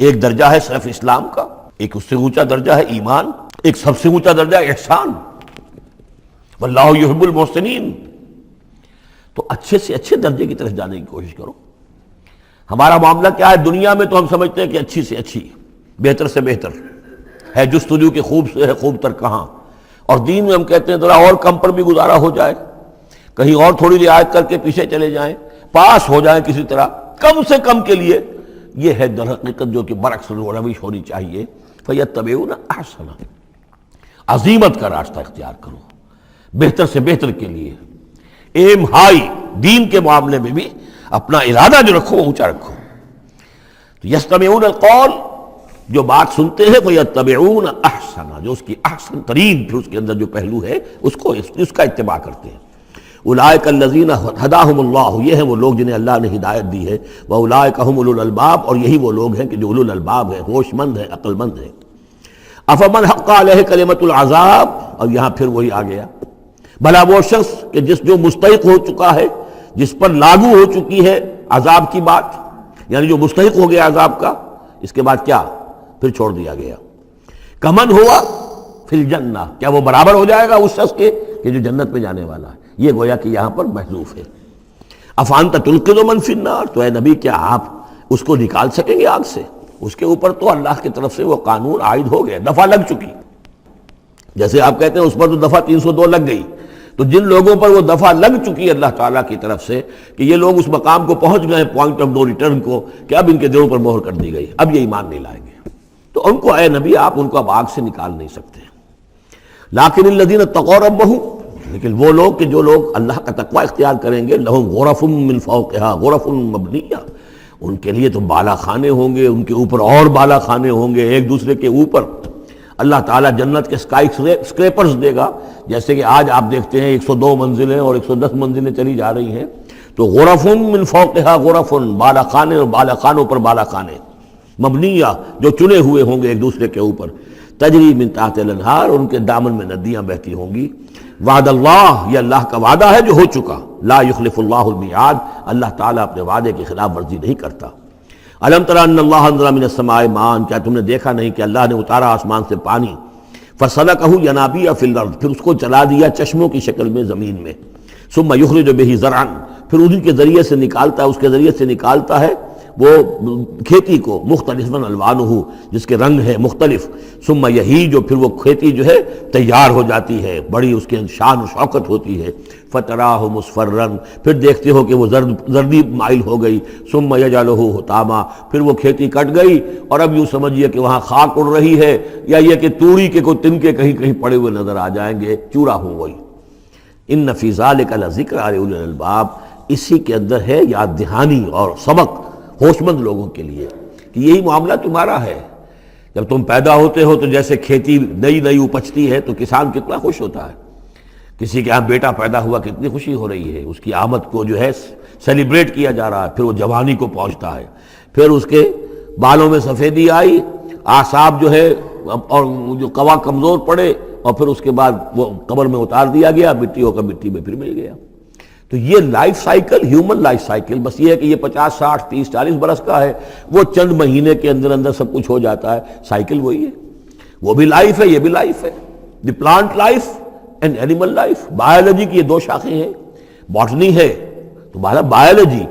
ایک درجہ ہے صرف اسلام کا، ایک اس سے اونچا درجہ ہے ایمان، ایک سب سے اونچا درجہ ہے احسان. واللہ یحب المحسنین. تو اچھے سے اچھے درجے کی طرف جانے کی کوشش کرو. ہمارا معاملہ کیا ہے؟ دنیا میں تو ہم سمجھتے ہیں کہ اچھی سے اچھی، بہتر سے بہتر ہے، جستجو کہ خوب سے ہے خوب تر کہاں. اور دین میں ہم کہتے ہیں ذرا اور کم پر بھی گزارا ہو جائے، کہیں اور تھوڑی رعایت کر کے پیچھے چلے جائیں، پاس ہو جائیں کسی طرح، کم سے کم کے لیے. یہ ہے در حقیقت جو کہ برعکس روش ہونی چاہیے. فَيَتَّبِعُونَ أَحْسَنَهُ، عزیمت کا راستہ اختیار کرو، بہتر سے بہتر کے لیے. ایم ہائی، دین کے معاملے میں بھی اپنا ارادہ جو رکھو وہ اونچا رکھو. تو یستمعون القول، جو بات سنتے ہیں، فیتبعون احسنہ، جو اس کی احسن ترین پھر اس کے اندر جو پہلو ہے اس کا اتباع کرتے ہیں. اولئک الذین ہداہم اللہ، یہ ہیں وہ لوگ جنہیں اللہ نے ہدایت دی ہے. واولئک ھم اولو الالباب، اور یہی وہ لوگ ہیں کہ جو اولو الالباب ہیں، ہوش مند ہیں، عقل مند ہیں. افمن حق علیہ کلمۃ العذاب، اور یہاں پھر وہی آ گیا، بھلا وہ شخص کہ جو مستحق ہو چکا ہے، جس پر لاگو ہو چکی ہے عذاب کی بات، یعنی جو مستحق ہو گیا عذاب کا، اس کے بعد کیا پھر چھوڑ دیا گیا. کمن ہوا فی الجنہ، کیا وہ برابر ہو جائے گا اس شخص کے کہ جو جنت میں جانے والا ہے؟ یہ گویا کہ یہاں پر محذوف ہے. افانت تلقذ من فی النار، تو اے نبی کیا آپ اس کو نکال سکیں گے آگ سے؟ اس کے اوپر تو اللہ کی طرف سے وہ قانون عائد ہو گیا، دفعہ لگ چکی. جیسے آپ کہتے ہیں اس پر تو دفعہ 302 لگ گئی، تو جن لوگوں پر وہ دفعہ لگ چکی ہے اللہ تعالیٰ کی طرف سے کہ یہ لوگ اس مقام کو پہنچ گئے پوائنٹ آف نو ریٹرن کو، کہ اب ان کے دلوں پر مہر کر دی گئی، اب یہ ایمان نہیں لائیں گے، تو ان کو اے نبی آپ ان کو اب آگ سے نکال نہیں سکتے. لیکن الذین اتقوا ربہم، لیکن وہ لوگ کہ جو لوگ اللہ کا تقوی اختیار کریں گے، لہم غرف من فوقہا غرف مبنیہ، ان کے لیے تو بالا خانے ہوں گے، ان کے اوپر اور بالا خانے ہوں گے ایک دوسرے کے اوپر. اللہ تعالیٰ جنت کے اسکائی اسکریپرز دے گا، جیسے کہ آج آپ دیکھتے ہیں 102 منزلیں اور 110 منزلیں چلی جا رہی ہیں. تو غرف من فوقہا غرف، بالا خانے اور بالا خانوں پر بالا خانے، مبنیہ جو چنے ہوئے ہوں گے ایک دوسرے کے اوپر، تجری من تحت الانہار، ان کے دامن میں ندیاں بہتی ہوں گی۔ وعد اللہ، یہ اللہ کا وعدہ ہے جو ہو چکا، لا یخلف اللہ المیعاد، اللہ تعالیٰ اپنے وعدے کی خلاف ورزی نہیں کرتا۔ الم تر ان اللہ انزل من السماء ماء، کیا تم نے دیکھا نہیں کہ اللہ نے اتارا آسمان سے پانی، فسلکہ ینابیع فی الارض، پھر اس کو چلا دیا چشموں کی شکل میں زمین میں، ثم یخرج بہ زرعا، پھر انہی کے ذریعے سے نکالتا ہے، اس کے ذریعے سے نکالتا ہے وہ کھیتی کو، مختلف الوانہ، جس کے رنگ ہیں مختلف، ثم یہیج، پھر وہ کھیتی جو ہے تیار ہو جاتی ہے، بڑی اس کے شان و شوکت ہوتی ہے، فتراہ مصفرا، پھر دیکھتے ہو کہ وہ زردی مائل ہو گئی، ثم یجعلہ حطاما، پھر وہ کھیتی کٹ گئی اور اب یوں سمجھیے کہ وہاں خاک اڑ رہی ہے، یا یہ کہ توڑی کے کوئی تنکے کہیں کہیں پڑے ہوئے نظر آ جائیں گے، چورا ہو گئی۔ ان فی ذلک لذکر لأولی الالباب، اسی کے اندر ہے یاد دہانی اور سبق ہوش مند لوگوں کے لیے کہ یہی معاملہ تمہارا ہے۔ جب تم پیدا ہوتے ہو تو جیسے کھیتی نئی نئی اپجتی ہے تو کسان کتنا خوش ہوتا ہے، کسی کے یہاں بیٹا پیدا ہوا کتنی خوشی ہو رہی ہے، اس کی آمد کو جو ہے سیلیبریٹ کیا جا رہا ہے، پھر وہ جوانی کو پہنچتا ہے، پھر اس کے بالوں میں سفیدی آئی، اعصاب جو ہے اور جو قوا کمزور پڑے، اور پھر اس کے بعد وہ قبر میں اتار دیا گیا، مٹی ہو کر مٹی میں پھر مل گیا۔ تو یہ life cycle, human life cycle, بس یہ ہے کہ یہ 50 60 30 40 برس کا ہے، وہ چند مہینے کے اندر اندر سب کچھ ہو جاتا ہے، سائیکل وہی ہے، وہ بھی لائف ہے، یہ بھی لائف ہے۔ The plant life and animal life, biology کی یہ دو شاخیں ہیں، باٹنی ہے تو biology,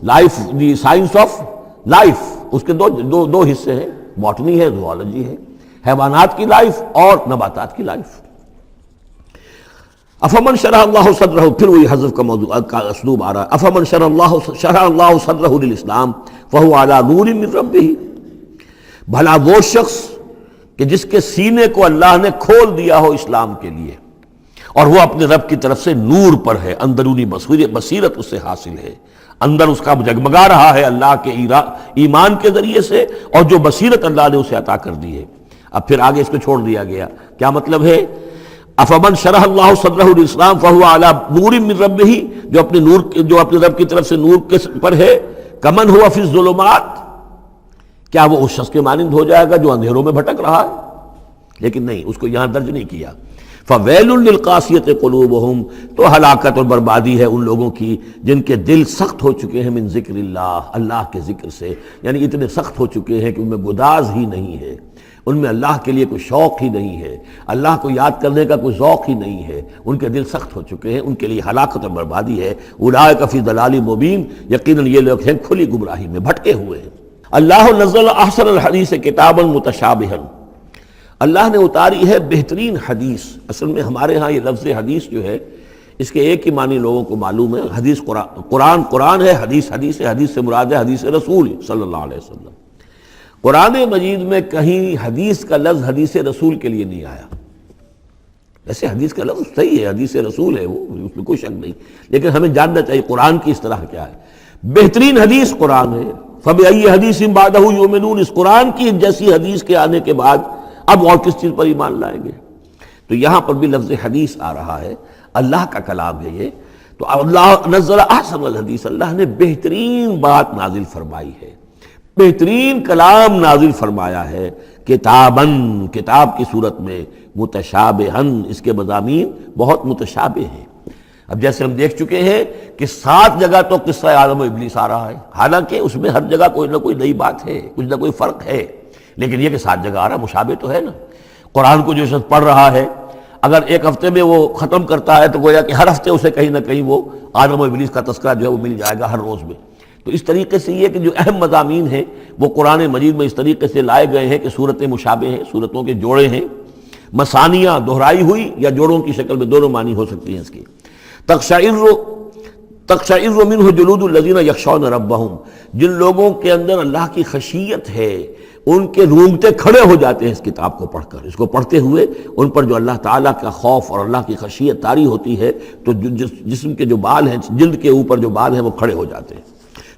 life the science of life, اس کے دو حصے ہیں، باٹنی ہے، زوالوجی ہے، حیوانات کی لائف اور نباتات کی لائف۔ افمن شرح اللہ صدرہ، پھر وہی حذف کا موضوع کا اسلوب آ رہا ہے، افمن شرح اللہ صدرہ للاسلام فہو علی نور من ربہ، بھلا وہ شخص کہ جس کے سینے کو اللہ نے کھول دیا ہو اسلام کے لیے، اور وہ اپنے رب کی طرف سے نور پر ہے، اندرونی بصیرت اس سے حاصل ہے، اندر اس کا جگمگا رہا ہے اللہ کے ایمان کے ذریعے سے، اور جو بصیرت اللہ نے اسے عطا کر دی ہے۔ اب پھر آگے اس کو چھوڑ دیا گیا، کیا مطلب ہے؟ افمن شرح اللہ صدرہ للاسلام فہو علی نور من ربہ، جو اپنے رب کی طرف سے نور کے پر ہے، کمن ہوا فی الظلمات، کیا وہ اس شخص کے مانند ہو جائے گا جو اندھیروں میں بھٹک رہا ہے؟ لیکن نہیں، اس کو یہاں درج نہیں کیا۔ فویل للقاسیۃ قلوبہم، تو ہلاکت اور بربادی ہے ان لوگوں کی جن کے دل سخت ہو چکے ہیں من ذکر اللہ، اللہ کے ذکر سے، یعنی اتنے سخت ہو چکے ہیں کہ ان میں گداز ہی نہیں ہے، ان میں اللہ کے لیے کوئی شوق ہی نہیں ہے، اللہ کو یاد کرنے کا کوئی ذوق ہی نہیں ہے، ان کے دل سخت ہو چکے ہیں، ان کے لیے ہلاکت اور بربادی ہے۔ اولئک فی ضلال مبین، یقیناً یہ لوگ ہیں کھلی گمراہی میں بھٹکے ہوئے ہیں۔ اللہ نزل احسن الحدیث کتابا متشابہا، اللہ نے اتاری ہے بہترین حدیث۔ اصل میں ہمارے ہاں یہ لفظ حدیث جو ہے اس کے ایک ہی معنی لوگوں کو معلوم ہے، حدیث قرآن ہے، حدیث ہے، حدیث سے مراد ہے حدیث رسول صلی اللہ علیہ وسلم۔ قرآن مجید میں کہیں حدیث کا لفظ حدیث رسول کے لیے نہیں آیا، ویسے حدیث کا لفظ صحیح ہے، حدیث رسول ہے، وہ اس میں کوئی شک نہیں، لیکن ہمیں جاننا چاہیے قرآن کی اصطلاح کیا ہے۔ بہترین حدیث قرآن ہے، فَبِأَيِّ حَدِيثٍ بَعْدَهُ يُؤْمِنُونَ، اس قرآن کی جیسی حدیث کے آنے کے بعد اب اور کس چیز پر ایمان لائیں گے؟ تو یہاں پر بھی لفظ حدیث آ رہا ہے، اللہ کا کلام ہے یہ، تو اللہ نزل احسن الحدیث، اللہ نے بہترین بات نازل فرمائی ہے، بہترین کلام نازل فرمایا ہے، کتاباً، کتاب کی صورت میں، متشابہاً، اس کے مضامین بہت متشابہ ہیں۔ اب جیسے ہم دیکھ چکے ہیں کہ 7 جگہ تو قصہ آدم و ابلیس آ رہا ہے، حالانکہ اس میں ہر جگہ کوئی نہ کوئی نئی بات ہے، کچھ نہ کوئی فرق ہے، لیکن یہ کہ 7 جگہ آ رہا مشابہ تو ہے نا۔ قرآن کو جو شخص پڑھ رہا ہے اگر ایک ہفتے میں وہ ختم کرتا ہے تو گویا کہ ہر ہفتے اسے کہیں نہ کہیں وہ آدم و ابلیس کا تذکرہ جو ہے وہ مل جائے گا ہر روز میں۔ تو اس طریقے سے یہ کہ جو اہم مضامین ہیں وہ قرآن مجید میں اس طریقے سے لائے گئے ہیں کہ صورتیں مشابہ ہیں، صورتوں کے جوڑے ہیں، مثانیہ دہرائی ہوئی یا جوڑوں کی شکل میں دونوں معنی ہو سکتی ہیں اس کی۔ تقشعر منہ جلود الذین یخشون ربہم، جن لوگوں کے اندر اللہ کی خشیت ہے ان کے رونگٹے کھڑے ہو جاتے ہیں اس کتاب کو پڑھ کر، اس کو پڑھتے ہوئے ان پر جو اللہ تعالیٰ کا خوف اور اللہ کی خشیت طاری ہوتی ہے تو جسم کے جو بال ہیں، جلد کے اوپر جو بال ہیں وہ کھڑے ہو جاتے ہیں۔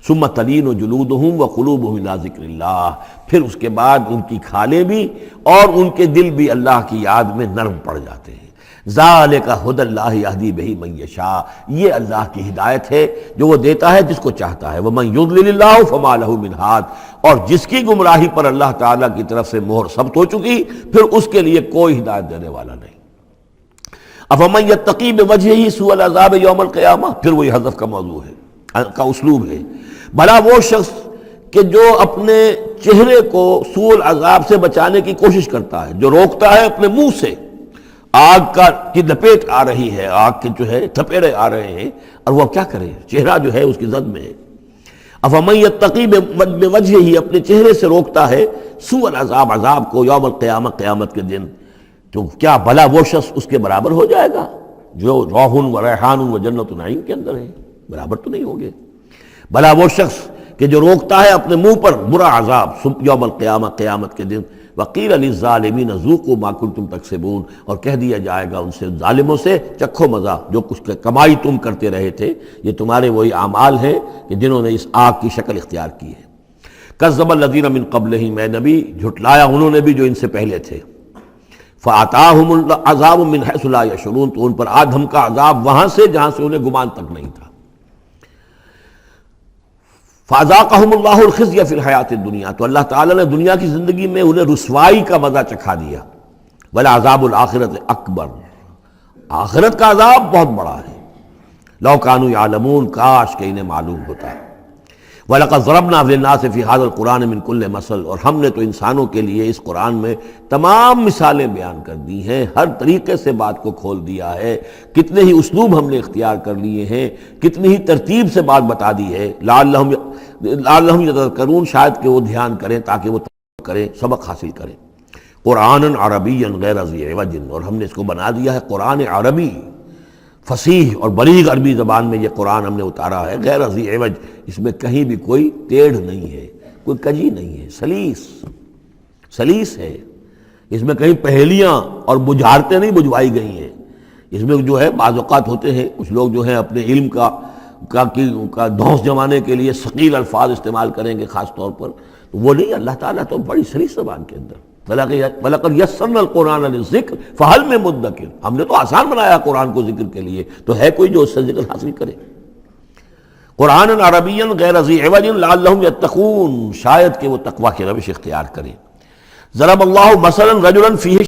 ثم تلین جلودہم وقلوبہم الی ذکر اللہ، پھر اس کے بعد ان کی کھالیں بھی اور ان کے دل بھی اللہ کی یاد میں نرم پڑ جاتے ہیں۔ ذالک ھدی اللہ یہدی بہ من یشاء، یہ اللہ کی ہدایت ہے جو وہ دیتا ہے جس کو چاہتا ہے، ومن یضلل اللہ فما لہ من ہاد، اور جس کی گمراہی پر اللہ تعالیٰ کی طرف سے مہر ثبت ہو چکی پھر اس کے لیے کوئی ہدایت دینے والا نہیں۔ افمن یتقی بوجہہ سوء العذاب یوم القیامہ، پھر وہی حذف کا موضوع ہے، کا اسلوب ہے، بھلا وہ شخص کہ جو اپنے چہرے کو سوء العذاب سے بچانے کی کوشش کرتا ہے، جو روکتا ہے اپنے منہ سے، آگ کی لپیٹ آ رہی ہے، آگ کے جو ہے تھپیڑے آ رہے ہیں، اور وہ کیا کرے، چہرہ جو ہے اس کی زد میں ہے۔ افمن یتقی بوجہہ، اپنے چہرے سے روکتا ہے سوء العذاب، عذاب کو، یوم القیامہ، قیامت کے دن، تو کیا بھلا وہ شخص اس کے برابر ہو جائے گا جو روح و ریحان و جنت نعیم کے اندر ہے؟ برابر تو نہیں ہوگے۔ بھلا وہ شخص کہ جو روکتا ہے اپنے منہ پر برا عذاب یوم القیامہ، قیامت کے دن، وقیل للظالمین ذوقوا ما کنتم تکسبون، اور کہہ دیا جائے گا ان سے، ظالموں سے، چکھو مزہ، جو کچھ کمائی تم کرتے رہے تھے، یہ تمہارے وہی اعمال ہیں کہ جنہوں نے اس آگ کی شکل اختیار کی ہے۔ کذب الذین من قبلہم، اے نبی جھٹلایا انہوں نے بھی جو ان سے پہلے تھے، فَأَتَاهُمُ الْعَذَابُ مِنْ حَيْثُ لَا يَشْعُرُونَ، تو ان پر آ دھمکا عذاب وہاں سے جہاں سے انہیں گمان تک نہیں تھا۔ فَأَذَاقَهُمُ اللَّهُ الْخِزْيَ فِي الْحَيَاةِ الدُّنْيَا، تو اللہ تعالیٰ نے دنیا کی زندگی میں انہیں رسوائی کا مزہ چکھا دیا۔ وَلَعَذَابُ الْآخِرَةِ أَكْبَرُ، آخرت کا عذاب بہت بڑا ہے۔ لَوْ كَانُوا يَعْلَمُونَ، کاش کہ انہیں معلوم ہوتا ہے۔ وَلَقَدْ ضَرَبْنَا لِلنَّاسِ فِي هَذَا الْقُرْآنِ مِنْ كُلِّ مَثَلٍ، اور ہم نے تو انسانوں کے لیے اس قرآن میں تمام مثالیں بیان کر دی ہیں، ہر طریقے سے بات کو کھول دیا ہے، کتنے ہی اسلوب ہم نے اختیار کر لیے ہیں، کتنی ہی ترتیب سے بات بتا دی ہے، لعلہم یتذکرون، شاید کہ وہ دھیان کریں، تاکہ وہ کریں، سبق حاصل کریں۔ قرآن عربی غیر ذی عوج، اور ہم نے اس کو بنا دیا ہے قرآن عربی، فصیح اور بلیغ عربی زبان میں یہ قرآن ہم نے اتارا ہے، غیر ذی عوج، اس میں کہیں بھی کوئی ٹیڑھ نہیں ہے، کوئی کجی نہیں ہے، سلیس ہے، اس میں کہیں پہیلیاں اور بجھارتیں نہیں بجھوائی گئی ہیں۔ اس میں جو ہے بعض اوقات ہوتے ہیں کچھ لوگ جو ہیں اپنے علم کا دھونس جمانے کے لیے ثقیل الفاظ استعمال کریں گے خاص طور پر، تو وہ نہیں، اللہ تعالیٰ تو بڑی سلیس زبان کے اندر، وَلَقَدْ يَسَّرْنَا الْقُرْآنَ لِلذِّكْرِ فَهَلْ مِن مُدَّكِرٍ، ہم نے تو آسان بنایا قرآن کو ذکر کے لیے، تو ہے کوئی جو اس سے ذکر حاصل کرے۔ قرآن عربی غیر ذی عوج لعلہم یتقون، شاید کہ وہ تقوی کی روش اختیار کریں۔ ضرب اللہ مثلا رجلا فیہ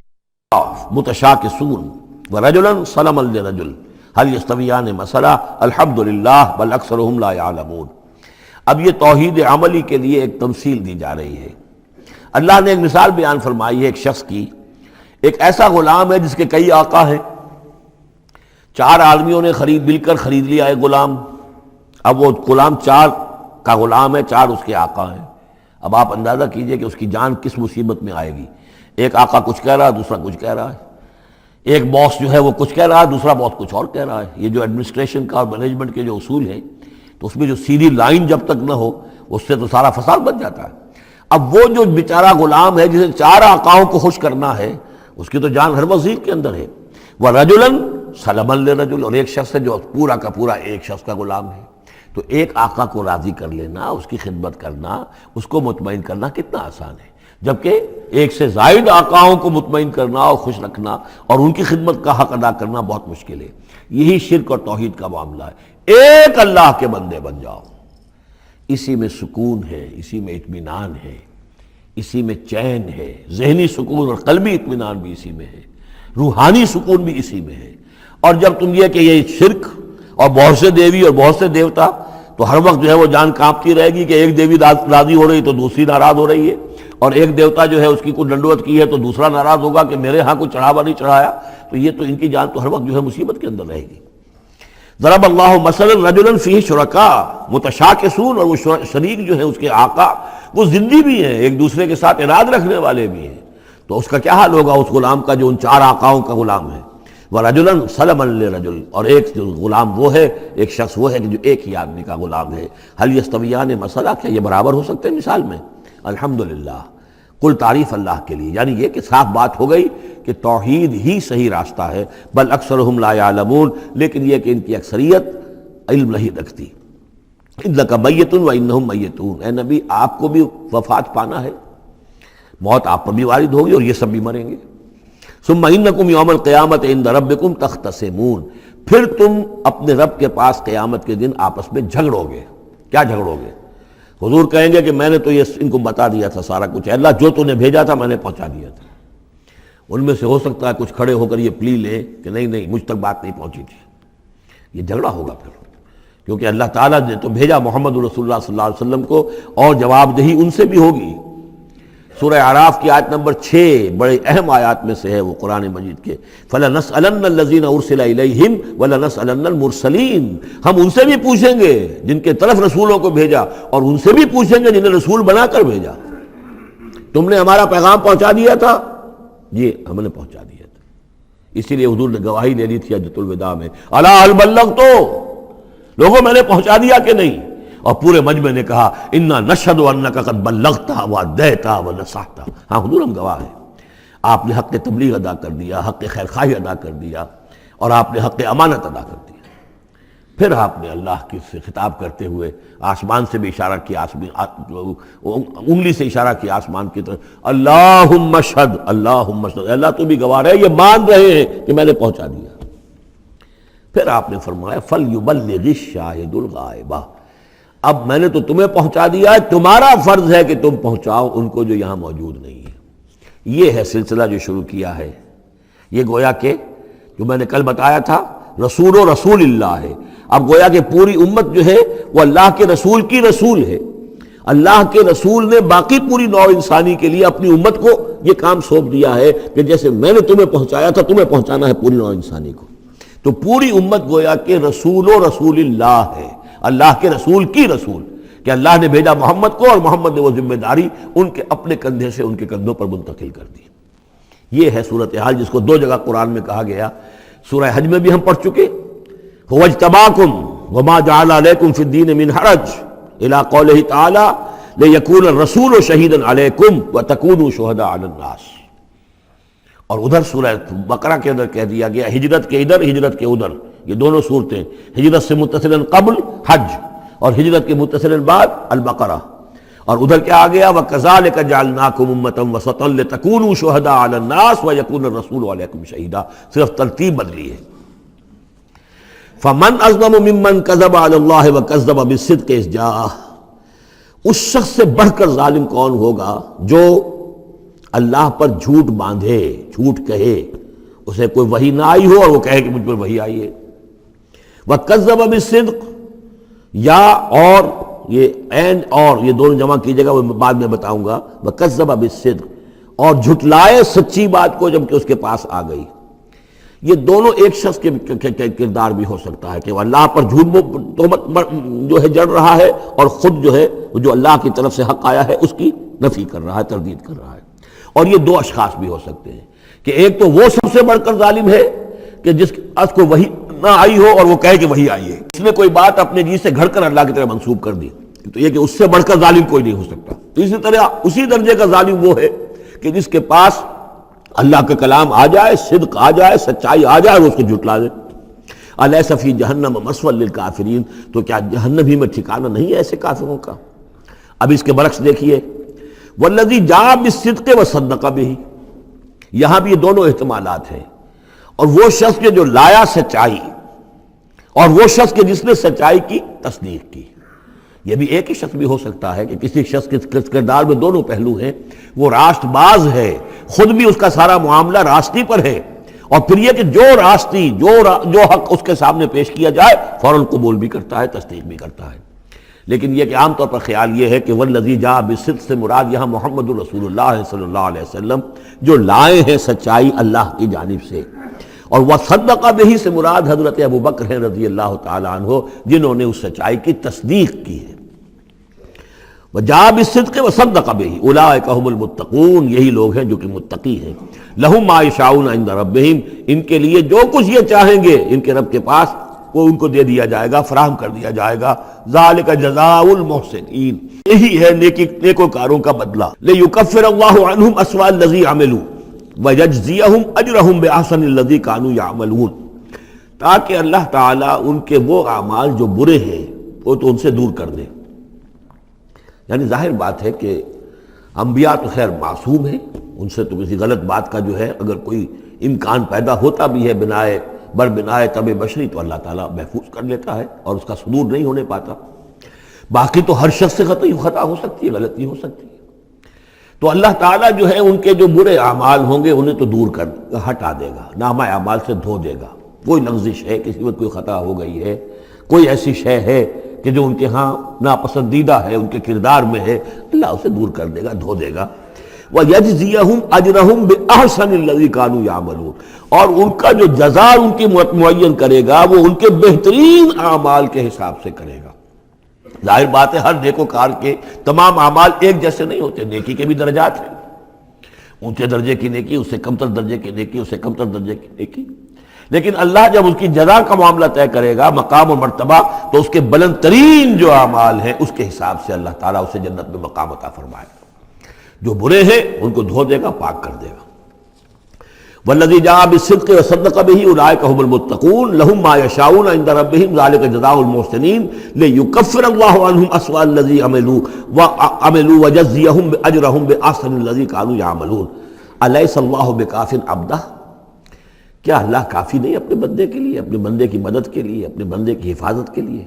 متشاکسون ورجلا سلما لرجل هل یستویان مثلا الحمد للہ بل اکثرهم لا یعلمون۔ اب یہ توحید عملی کے لیے ایک تمثیل دی جا رہی ہے۔ اللہ نے ایک مثال بیان فرمائی ہے ایک شخص کی، ایک ایسا غلام ہے جس کے کئی آقا ہیں، چار آدمیوں نے مل کر خرید لیا ایک غلام، اب وہ غلام چار کا غلام ہے، چار اس کے آقا ہیں۔ اب آپ اندازہ کیجئے کہ اس کی جان کس مصیبت میں آئے گی، ایک آقا کچھ کہہ رہا ہے، دوسرا کچھ کہہ رہا ہے، ایک باس جو ہے وہ کچھ کہہ رہا ہے، دوسرا باس کچھ اور کہہ رہا ہے۔ یہ جو ایڈمنسٹریشن کا اور مینجمنٹ کے جو اصول ہیں، تو اس میں جو سیدھی لائن جب تک نہ ہو اس سے تو سارا فساد بن جاتا ہے۔ اب وہ جو بیچارہ غلام ہے جسے چار آقاؤں کو خوش کرنا ہے، اس کی تو جان ہر وزیر کے اندر ہے۔ وَرَجُلًا سَلَمًا لِرَجُلٍ، اور ایک شخص ہے جو پورا کا پورا ایک شخص کا غلام ہے۔ تو ایک آقا کو راضی کر لینا، اس کی خدمت کرنا، اس کو مطمئن کرنا کتنا آسان ہے، جبکہ ایک سے زائد آقاؤں کو مطمئن کرنا اور خوش رکھنا اور ان کی خدمت کا حق ادا کرنا بہت مشکل ہے۔ یہی شرک اور توحید کا معاملہ ہے۔ ایک اللہ کے بندے بن جاؤ، اسی میں سکون ہے، اسی میں اطمینان ہے، اسی میں چین ہے، ذہنی سکون اور قلبی اطمینان بھی اسی میں ہے، روحانی سکون بھی اسی میں ہے۔ اور جب تم یہ کہ یہ شرک اور بہت سے دیوی اور بہت سے دیوتا، تو ہر وقت جو ہے وہ جان کانپتی رہے گی کہ ایک دیوی راضی ہو رہی تو دوسری ناراض ہو رہی ہے، اور ایک دیوتا جو ہے اس کی کوئی ڈنڈوت کی ہے تو دوسرا ناراض ہوگا کہ میرے ہاں کوئی چڑھاوا نہیں چڑھایا، تو یہ تو ان کی جان تو ہر وقت جو ہے مصیبت کے اندر رہے گی۔ ضرب اللہ مثلا رجلا فیہ شرکاء متشاکسون، اور وہ شریک جو ہے اس کے آقا وہ زندی بھی ہیں، ایک دوسرے کے ساتھ اراد رکھنے والے بھی ہیں، تو اس کا کیا حال ہوگا اس غلام کا جو ان چار آقاؤں کا غلام ہے۔ وَرَجُلًا سَلَمًا لِرَجُلٍ، اور ایک جو غلام وہ ہے، ایک شخص وہ ہے کہ جو ایک ہی آدمی کا غلام ہے۔ هل يستویان مثلا، کیا یہ برابر ہو سکتے ہیں مثال میں؟ الحمدللہ، کل تعریف اللہ کے لیے، یعنی یہ کہ صاف بات ہو گئی کہ توحید ہی صحیح راستہ ہے، بل اکثرهم لا يعلمون، لیکن یہ کہ ان کی اکثریت علم نہیں رکھتی۔ اِنَّكَ مَيِّتٌ وَإِنَّهُم مَيِّتُونَ، اے نبی آپ کو بھی وفات پانا ہے، موت آپ پر بھی وارد ہوگی اور یہ سب بھی مریں گے۔ ثم انکم یوم القیامت عند ربکم تختصمون، پھر تم اپنے رب کے پاس قیامت کے دن آپس میں جھگڑو گے۔ کیا جھگڑو گے؟ حضور کہیں گے کہ میں نے تو یہ ان کو بتا دیا تھا سارا کچھ، اللہ جو تو نے بھیجا تھا میں نے پہنچا دیا تھا۔ ان میں سے ہو سکتا ہے کچھ کھڑے ہو کر یہ پلی لیں کہ نہیں نہیں مجھ تک بات نہیں پہنچی تھی، یہ جھگڑا ہوگا پھر، کیونکہ اللہ تعالیٰ نے تو بھیجا محمد رسول اللہ صلی اللہ علیہ وسلم کو، اور جواب دہی ان سے بھی ہوگی۔ سورہ اعراف کی آیت نمبر 6 بڑے اہم آیات میں سے ہے وہ قرآن مجید کے، فَلَنَسْأَلَنَّ الَّذِينَ أُرْسِلَ إِلَيْهِمْ وَلَنَسْأَلَنَّ الْمُرْسَلِينَ، ہم ان سے بھی پوچھیں گے جن کے طرف رسولوں کو بھیجا، اور ان سے بھی پوچھیں گے جنہیں رسول بنا کر بھیجا۔ تم نے ہمارا پیغام پہنچا دیا تھا؟ جی ہم نے پہنچا دیا تھا۔ اسی لیے حضور نے گواہی لے لی تھی حجۃ الوداع میں، الا هل بلغت، لوگوں میں نے پہنچا دیا کہ نہیں؟ اور پورے مجمع نے کہا انا نشہد انک قد بلغت وادیت ونصحت، ہاں حضور ہم گواہ ہیں، آپ نے حق تبلیغ ادا کر دیا، حق خیر خواہی ادا کر دیا، اور آپ نے حق امانت ادا کر دیا۔ پھر آپ نے اللہ کی سے خطاب کرتے ہوئے آسمان سے بھی اشارہ کیا، انگلی سے اشارہ کیا آسمان کی طرف، اللہم اشہد، اللہم اشہد، اللہ تو بھی گواہ ہے، یہ مان رہے ہیں کہ میں نے پہنچا دیا۔ پھر آپ نے فرمایا فَلْيُبَلِّغِ الشَّاهِدُ الْغَائِبَ، اب میں نے تو تمہیں پہنچا دیا ہے، تمہارا فرض ہے کہ تم پہنچاؤ ان کو جو یہاں موجود نہیں ہے۔ یہ ہے سلسلہ جو شروع کیا ہے، یہ گویا کہ جو میں نے کل بتایا تھا رسول و رسول اللہ ہے، اب گویا کہ پوری امت جو ہے وہ اللہ کے رسول کی رسول ہے۔ اللہ کے رسول نے باقی پوری نوع انسانی کے لیے اپنی امت کو یہ کام سونپ دیا ہے کہ جیسے میں نے تمہیں پہنچایا تھا تمہیں پہنچانا ہے پوری نوع انسانی کو۔ تو پوری امت گویا کہ رسول و رسول اللہ ہے، اللہ کے رسول کی رسول، کہ اللہ نے بھیجا محمد کو اور محمد نے وہ ذمہ داری ان کے اپنے کندھے سے ان کے کندھوں پر منتقل کر دی۔ یہ ہے صورتحال جس کو 2 جگہ قرآن میں کہا گیا، سورہ حج میں بھی ہم پڑھ چکے، هو اجتباکم وما جعل علیکم فی الدین من حرج الی قولہ تعالی لیکون الرسول شہیدا علیکم وتکونوا شہداء علی الناس، اور ادھر سورہ بقرہ کے اندر کہہ دیا گیا ہجرت کے ادھر ہجرت کے ادھر، یہ دونوں صورتیں ہجرت سے متصلاً قبل حج اور ہجرت کے متصلاً بعد البقرہ، اور ادھر کیا آ گیا وَكَذَلِكَ جَعَلْنَاكُمْ أُمَّةً وَسَطًا لِتَكُونُوا شُهَدَاءَ عَلَى النَّاسِ وَيَكُونَ الرَّسُولُ عَلَيْكُمْ شَهِيدًا، صرف ترتیب بدلی ہے۔ فَمَنْ أَظْلَمُ مِمَّنْ كَذَبَ عَلَى اللَّهِ وَكَذَّبَ بِالصِّدْقِ إِذْ جَاءَهُ، اس شخص سے بڑھ کر ظالم کون ہوگا جو اللہ پر جھوٹ باندھے، جھوٹ کہے، اسے کوئی وحی نہ آئی ہو اور وہ کہے کہ مجھ پر وحی آئی ہے۔ وَكَذَّبَ بِالصِّدْقِ، یا اور یہ اینڈ اور یہ دونوں جمع کیجیے گا، وہ بعد میں بتاؤں گا۔ وَكَذَّبَ بِالصِّدْقِ، اور جھٹلائے سچی بات کو جب کہ اس کے پاس آ گئی۔ یہ دونوں ایک شخص کے کردار بھی ہو سکتا ہے کہ وہ اللہ پر جھوٹ تہمت جو ہے جڑ رہا ہے، اور خود جو ہے جو اللہ کی طرف سے حق آیا ہے اس کی نفی کر رہا ہے، تردید کر رہا ہے۔ اور یہ 2 اشخاص بھی ہو سکتے ہیں کہ ایک تو وہ سب سے بڑھ کر ظالم ہے کہ جس اس کو وحی نہ آئی ہو اور وہ کہے کہ وحی آئی ہے، اس نے کوئی بات اپنے جی سے گھڑ کر اللہ کی طرف منسوب کر دی، تو یہ کہ اس سے بڑھ کر ظالم کوئی نہیں ہو سکتا۔ تو اسی طرح اسی درجے کا ظالم وہ ہے کہ جس کے پاس اللہ کا کلام آ جائے، صدق آ جائے، سچائی آ جائے، وہ اس کو جھٹلا دے۔ الیس فی جہنم مثوی للکافرین، تو کیا جہنم ہی میں ٹھکانہ نہیں ہے ایسے کافروں کا؟ اب اس کے برعکس دیکھیے والذی جاء بالصدق وصدق بہ، یہاں بھی یہ دونوں احتمالات ہیں، اور وہ شخص کے جو لایا سچائی، اور وہ شخص کے جس نے سچائی کی تصدیق کی۔ یہ بھی ایک ہی شخص بھی ہو سکتا ہے کہ کسی شخص کے کردار میں دونوں پہلو ہیں، وہ راست باز ہے، خود بھی اس کا سارا معاملہ راستی پر ہے، اور پھر یہ کہ جو راستی جو حق اس کے سامنے پیش کیا جائے فوراً قبول بھی کرتا ہے، تصدیق بھی کرتا ہے۔ لیکن یہ کہ عام طور پر خیال یہ ہے کہ والذی جاء بالصدق سے مراد یہاں محمد رسول اللہ صلی اللہ علیہ وسلم جو لائے ہیں سچائی اللہ کی جانب سے، اور وصدق بہ سے مراد حضرت ابوبکر ہیں رضی اللہ تعالی عنہ جنہوں نے اس سچائی کی تصدیق کی ہے۔ وجاء بالصدق وصدق بہ اولئک هم المتقون، یہی لوگ ہیں جو کہ متقی ہیں۔ لہم ما یشاءون عند ربہم، ان کے لیے جو کچھ یہ چاہیں گے ان کے رب کے پاس وہ ان کو دے دیا جائے گا، فراہم کر دیا جائے گا۔ ذالک جزاء المحسنین، یہی ہے نیکوکاروں کا بدلہ۔ لیکفر اللہ عنہم اسوأ الذی عملوا ویجزیہم اجرہم بأحسن الذی کانوا یعملون، تاکہ اللہ تعالیٰ ان کے وہ اعمال جو برے ہیں وہ تو ان سے دور کر دے۔ یعنی ظاہر بات ہے کہ انبیاء تو خیر معصوم ہیں، ان سے تو کسی غلط بات کا جو ہے اگر کوئی امکان پیدا ہوتا بھی ہے بنائے طب بشری تو اللہ تعالیٰ محفوظ کر لیتا ہے اور اس کا صدور نہیں ہونے پاتا. باقی تو ہر شخص سے خطا ہو سکتی ہے، غلطی ہو سکتی ہے. تو اللہ تعالیٰ جو ہے ان کے جو برے اعمال ہوں گے انہیں تو دور کر ہٹا دے گا، نامہ اعمال سے دھو دے گا. کوئی لغزش ہے، کسی وقت کوئی خطا ہو گئی ہے، کوئی ایسی شے ہے کہ جو ان کے ہاں ناپسندیدہ ہے، ان کے کردار میں ہے، اللہ اسے دور کر دے گا، دھو دے گا. وَيَجْزِيَهُمْ أَجْرَهُمْ بِأَحْسَنِ الَّذِي كَانُوا يَعْمَلُونَ، اور ان کا جو جزا ان کی معین کرے گا وہ ان کے بہترین اعمال کے حساب سے کرے گا. ظاہر بات ہے ہر نیکوکار کے تمام اعمال ایک جیسے نہیں ہوتے، نیکی کے بھی درجات ہیں، اونچے درجے کی نیکی، اس سے کمتر درجے کی نیکی، اس سے کمتر درجے کی نیکی. لیکن اللہ جب اس کی جزا کا معاملہ طے کرے گا، مقام و مرتبہ، تو اس کے بلند ترین جو اعمال ہیں اس کے حساب سے اللہ تعالیٰ اسے جنت میں مقام عطا فرمائے گا. جو برے ہیں ان کو دھو دے گا، پاک کر دے گا. والذی جاء بالصدق وصدق به اولئک هم المتقون لهم ما یشاءون عند ربهم ذلك جزاء المحسنین لیکفر اللہ عنهم اسوأ الذی عملوا ویجزیهم اجرهم باحسن الذی كانوا یعملون. الیس اللہ بکاف عبدہ، کیا اللہ کافی نہیں اپنے بندے کے لیے، اپنے بندے کی مدد کے لیے، اپنے بندے کی حفاظت کے لیے؟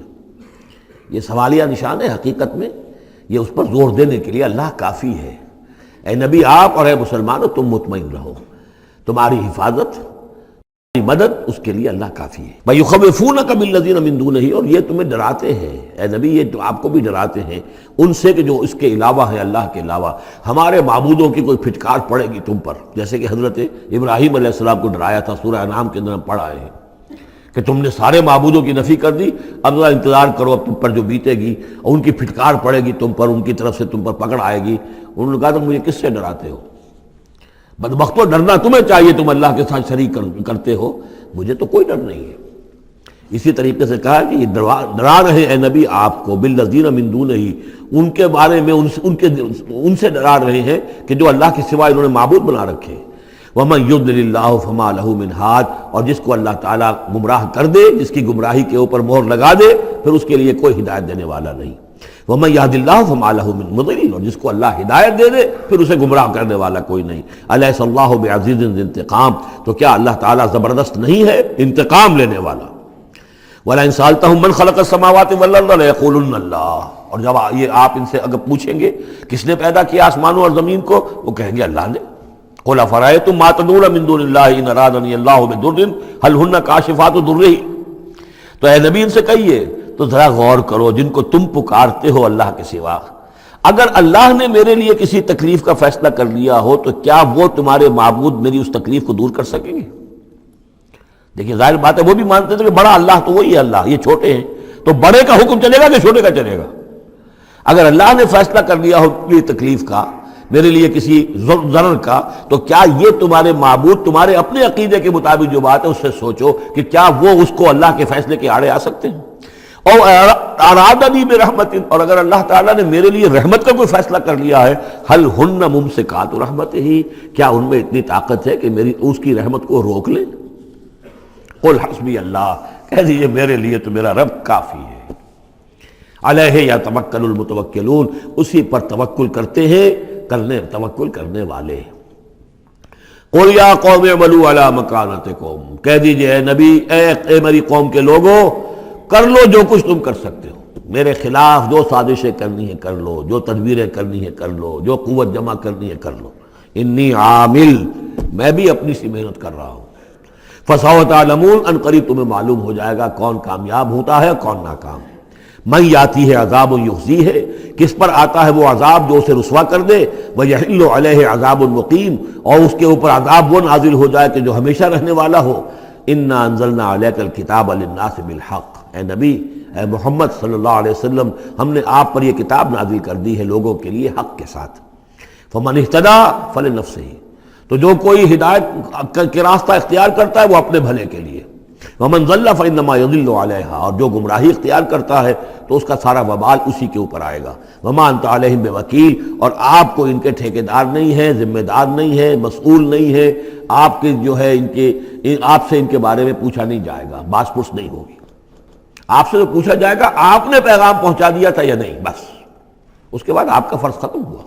یہ سوالیہ نشان ہے حقیقت میں، یہ اس پر زور دینے کے لیے اللہ کافی ہے. اے نبی آپ اور اے مسلمانوں تم مطمئن رہو، تمہاری حفاظت، تمہاری مدد اس کے لیے اللہ کافی ہے. وَيُخَوِّفُونَكَ بِالَّذِينَ مِن دُونِهِ، اور یہ تمہیں ڈراتے ہیں اے نبی، یہ تو آپ کو بھی ڈراتے ہیں ان سے کہ جو اس کے علاوہ ہیں، اللہ کے علاوہ. ہمارے معبودوں کی کوئی پھٹکار پڑے گی تم پر، جیسے کہ حضرت ابراہیم علیہ السلام کو ڈرایا تھا، سورہ انعام کے اندر ہم پڑھ آئے ہیں کہ تم نے سارے معبودوں کی نفی کر دی، اب ذرا انتظار کرو، اب تم پر جو بیتے گی اور ان کی پھٹکار پڑے گی تم پر، ان کی طرف سے تم پر پکڑ آئے گی. انہوں نے کہا تم مجھے کس سے ڈراتے ہو؟ بدبختو ڈرنا تمہیں چاہیے، تم اللہ کے ساتھ شریک کرتے ہو، مجھے تو کوئی ڈر نہیں ہے. اسی طریقے سے کہا کہ یہ ڈرا رہے اے نبی آپ کو بالذین من دونہ، ان کے بارے میں ان سے ڈرا رہے ہیں کہ جو اللہ کے سوا انہوں نے معبود بنا رکھے. وَمَن يُضْلِلِ اللَّهُ فَمَا لَهُ مِنْ هَادٍ، اور جس کو اللہ تعالیٰ گمراہ کر دے، جس کی گمراہی کے اوپر مہر لگا دے، پھر اس کے لیے کوئی ہدایت دینے والا نہیں. وَمَن يَهْدِ اللَّهُ فَمَا لَهُ مِن مُضِلٍّ، اور جس کو اللہ ہدایت دے دے پھر اسے گمراہ کرنے والا کوئی نہیں. أَلَيْسَ اللَّهُ بِعَزِيزٍ ذِي انتقام، تو کیا اللہ تعالیٰ زبردست نہیں ہے، انتقام لینے والا. وَلَئِن سَأَلْتَهُم مَّنْ خَلَقَ السَّمَاوَاتِ وَالْأَرْضَ لَيَقُولُنَّ اللَّهُ، اور جب یہ آپ ان سے اگر پوچھیں گے کس نے پیدا کیا آسمانوں اور زمین کو، وہ کہیں گے اللہ نے. قُلْ أَفَرَأَيْتُم مَّا تَدْعُونَ مِن دُونِ اللَّهِ إِنْ أَرَادَنِيَ اللَّهُ بِضُرٍّ هَلْ هُنَّ كَاشِفَاتُ ضُرِّهِ. تو اے نبی ان سے کہیے تو ذرا غور کرو، جن کو تم پکارتے ہو اللہ کے سوا، اگر اللہ نے میرے لیے کسی تکلیف کا فیصلہ کر لیا ہو تو کیا وہ تمہارے معبود میری اس تکلیف کو دور کر سکیں گے؟ دیکھیں ظاہر بات ہے وہ بھی مانتے تھے کہ بڑا اللہ تو وہی ہے اللہ، یہ چھوٹے ہیں، تو بڑے کا حکم چلے گا کہ چھوٹے کا چلے گا؟ اگر اللہ نے فیصلہ کر لیا ہو میری تکلیف کا، میرے لیے کسی ضرر کا، تو کیا یہ تمہارے معبود تمہارے اپنے عقیدے کے مطابق جو بات ہے اس سے سوچو کہ کیا وہ اس کو اللہ کے فیصلے کے آڑے آ سکتے ہیں؟ اور ارادنی برحمت، اور اگر اللہ تعالیٰ نے میرے لیے رحمت کا کوئی فیصلہ کر لیا ہے، حل ہن ممسکات رحمت ہی، کیا ان میں اتنی طاقت ہے کہ میری اس کی رحمت کو روک لیں؟ قل حسبی اللہ، کہہ دیجئے میرے لیے تو میرا رب کافی ہے. علیہ یتوکل المتوکلون، اسی پر توکل کرتے ہیں توکل کرنے والے. قل یا قوم اعملوا علی مکانتکم، کہہ دیجئے اے نبی، اے میری قوم کے لوگوں، کر لو جو کچھ تم کر سکتے ہو، میرے خلاف جو سازشیں کرنی ہے کر لو، جو تدبیریں کرنی ہے کر لو، جو قوت جمع کرنی ہے کر لو. انی عامل، میں بھی اپنی سی محنت کر رہا ہوں. فسوف تعلمون، ان قریب تمہیں معلوم ہو جائے گا کون کامیاب ہوتا ہے کون ناکام. من یاتی ہے عذاب یخزی ہے، کس پر آتا ہے وہ عذاب جو اسے رسوا کر دے، ویحل علیہ عذاب مقیم، اور اس کے اوپر عذاب وہ نازل ہو جائے کہ جو ہمیشہ رہنے والا ہو. انا انزلنا علیک الکتاب للناس بالحق، اے نبی، اے محمد صلی اللہ علیہ وسلم، ہم نے آپ پر یہ کتاب نازل کر دی ہے لوگوں کے لیے حق کے ساتھ. فمن اہتدی فلنفسہ، تو جو کوئی ہدایت کے راستہ اختیار کرتا ہے وہ اپنے بھلے کے لیے. ومن ضل فانما یضل علیہا، اور جو گمراہی اختیار کرتا ہے تو اس کا سارا وبال اسی کے اوپر آئے گا. وما انت علیہم بوکیل، اور آپ کو ان کے ٹھیکیدار نہیں ہے، ذمہ دار نہیں ہے، مسئول نہیں ہے. آپ کے جو ہے آپ سے ان کے بارے میں پوچھا نہیں جائے گا، باس پرس نہیں ہوگی. آپ سے تو پوچھا جائے گا آپ نے پیغام پہنچا دیا تھا یا نہیں، بس اس کے بعد آپ کا فرض ختم ہوا.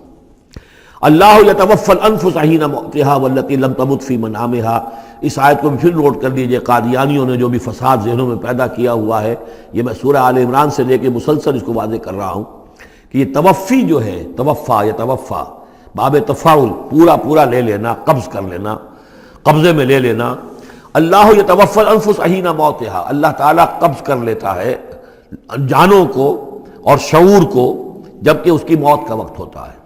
اللہ یتوفی الانفس حین موتها والتی لم تمت فی منامها. اس آیت کو پھر نوٹ کر لیجئے، قادیانیوں نے جو بھی فساد ذہنوں میں پیدا کیا ہوا ہے، یہ میں سورہ آل عمران سے لے کے مسلسل اس کو واضح کر رہا ہوں کہ یہ توفی جو ہے، توفا یتوفا، باب تفاعل، پورا پورا لے لینا، قبض کر لینا، قبضے میں لے لینا. اللہ یتوفی الانفس حین موتها، اللہ تعالیٰ قبض کر لیتا ہے جانوں کو اور شعور کو جبکہ اس کی موت کا وقت ہوتا ہے.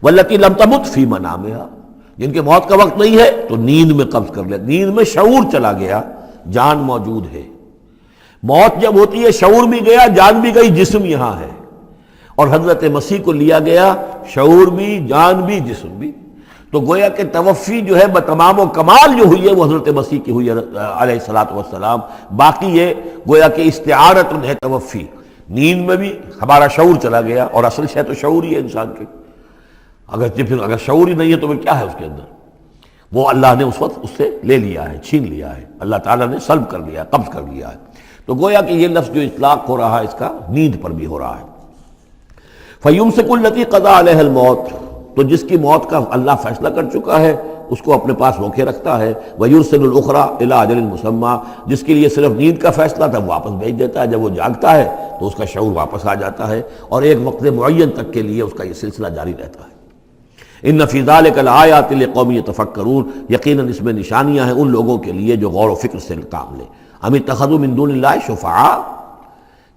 والتی لم تمت فی منامها، جن کے موت کا وقت نہیں ہے تو نیند میں قبض کر لے. نیند میں شعور چلا گیا، جان موجود ہے. موت جب ہوتی ہے شعور بھی گیا، جان بھی گئی، جسم یہاں ہے. اور حضرت مسیح کو لیا گیا، شعور بھی، جان بھی، جسم بھی. تو گویا کہ توفی جو ہے بتمام و کمال جو ہوئی ہے وہ حضرت مسیح کی ہوئی ہے علیہ الصلوۃ والسلام. باقی یہ گویا کہ استعارت ہے توفی. نیند میں بھی ہمارا شعور چلا گیا، اور اصل شے تو شعور ہی ہے انسان کے. اگر شعور ہی نہیں ہے تو پھر کیا ہے اس کے اندر؟ وہ اللہ نے اس وقت اس سے لے لیا ہے، چھین لیا ہے، اللہ تعالیٰ نے سلب کر لیا، قبض کر لیا ہے. تو گویا کہ یہ لفظ جو اطلاق ہو رہا ہے اس کا نیند پر بھی ہو رہا ہے. فَيُمْسِكُ الَّتِي قَضَىٰ عَلَيْهَا الْمَوْتَ، تو جس کی موت کا اللہ فیصلہ کر چکا ہے اس کو اپنے پاس روکے رکھتا ہے. وَيُرْسِلُ الْأُخْرَىٰ إِلَىٰ أَجَلٍ مُّسَمًّى، جس کے لیے صرف نیند کا فیصلہ تھا واپس بھیج دیتا ہے. جب وہ جاگتا ہے تو اس کا شعور واپس آ جاتا ہے، اور ایک وقت معین تک کے لیے اس کا یہ سلسلہ جاری رہتا ہے. ان فی ذلک لآیات لقوم یتفکرون، یقیناً اس میں نشانیاں ہیں ان لوگوں کے لیے جو غور و فکر سے کام لیں. ام اتخذوا من دون اللہ شفعاء،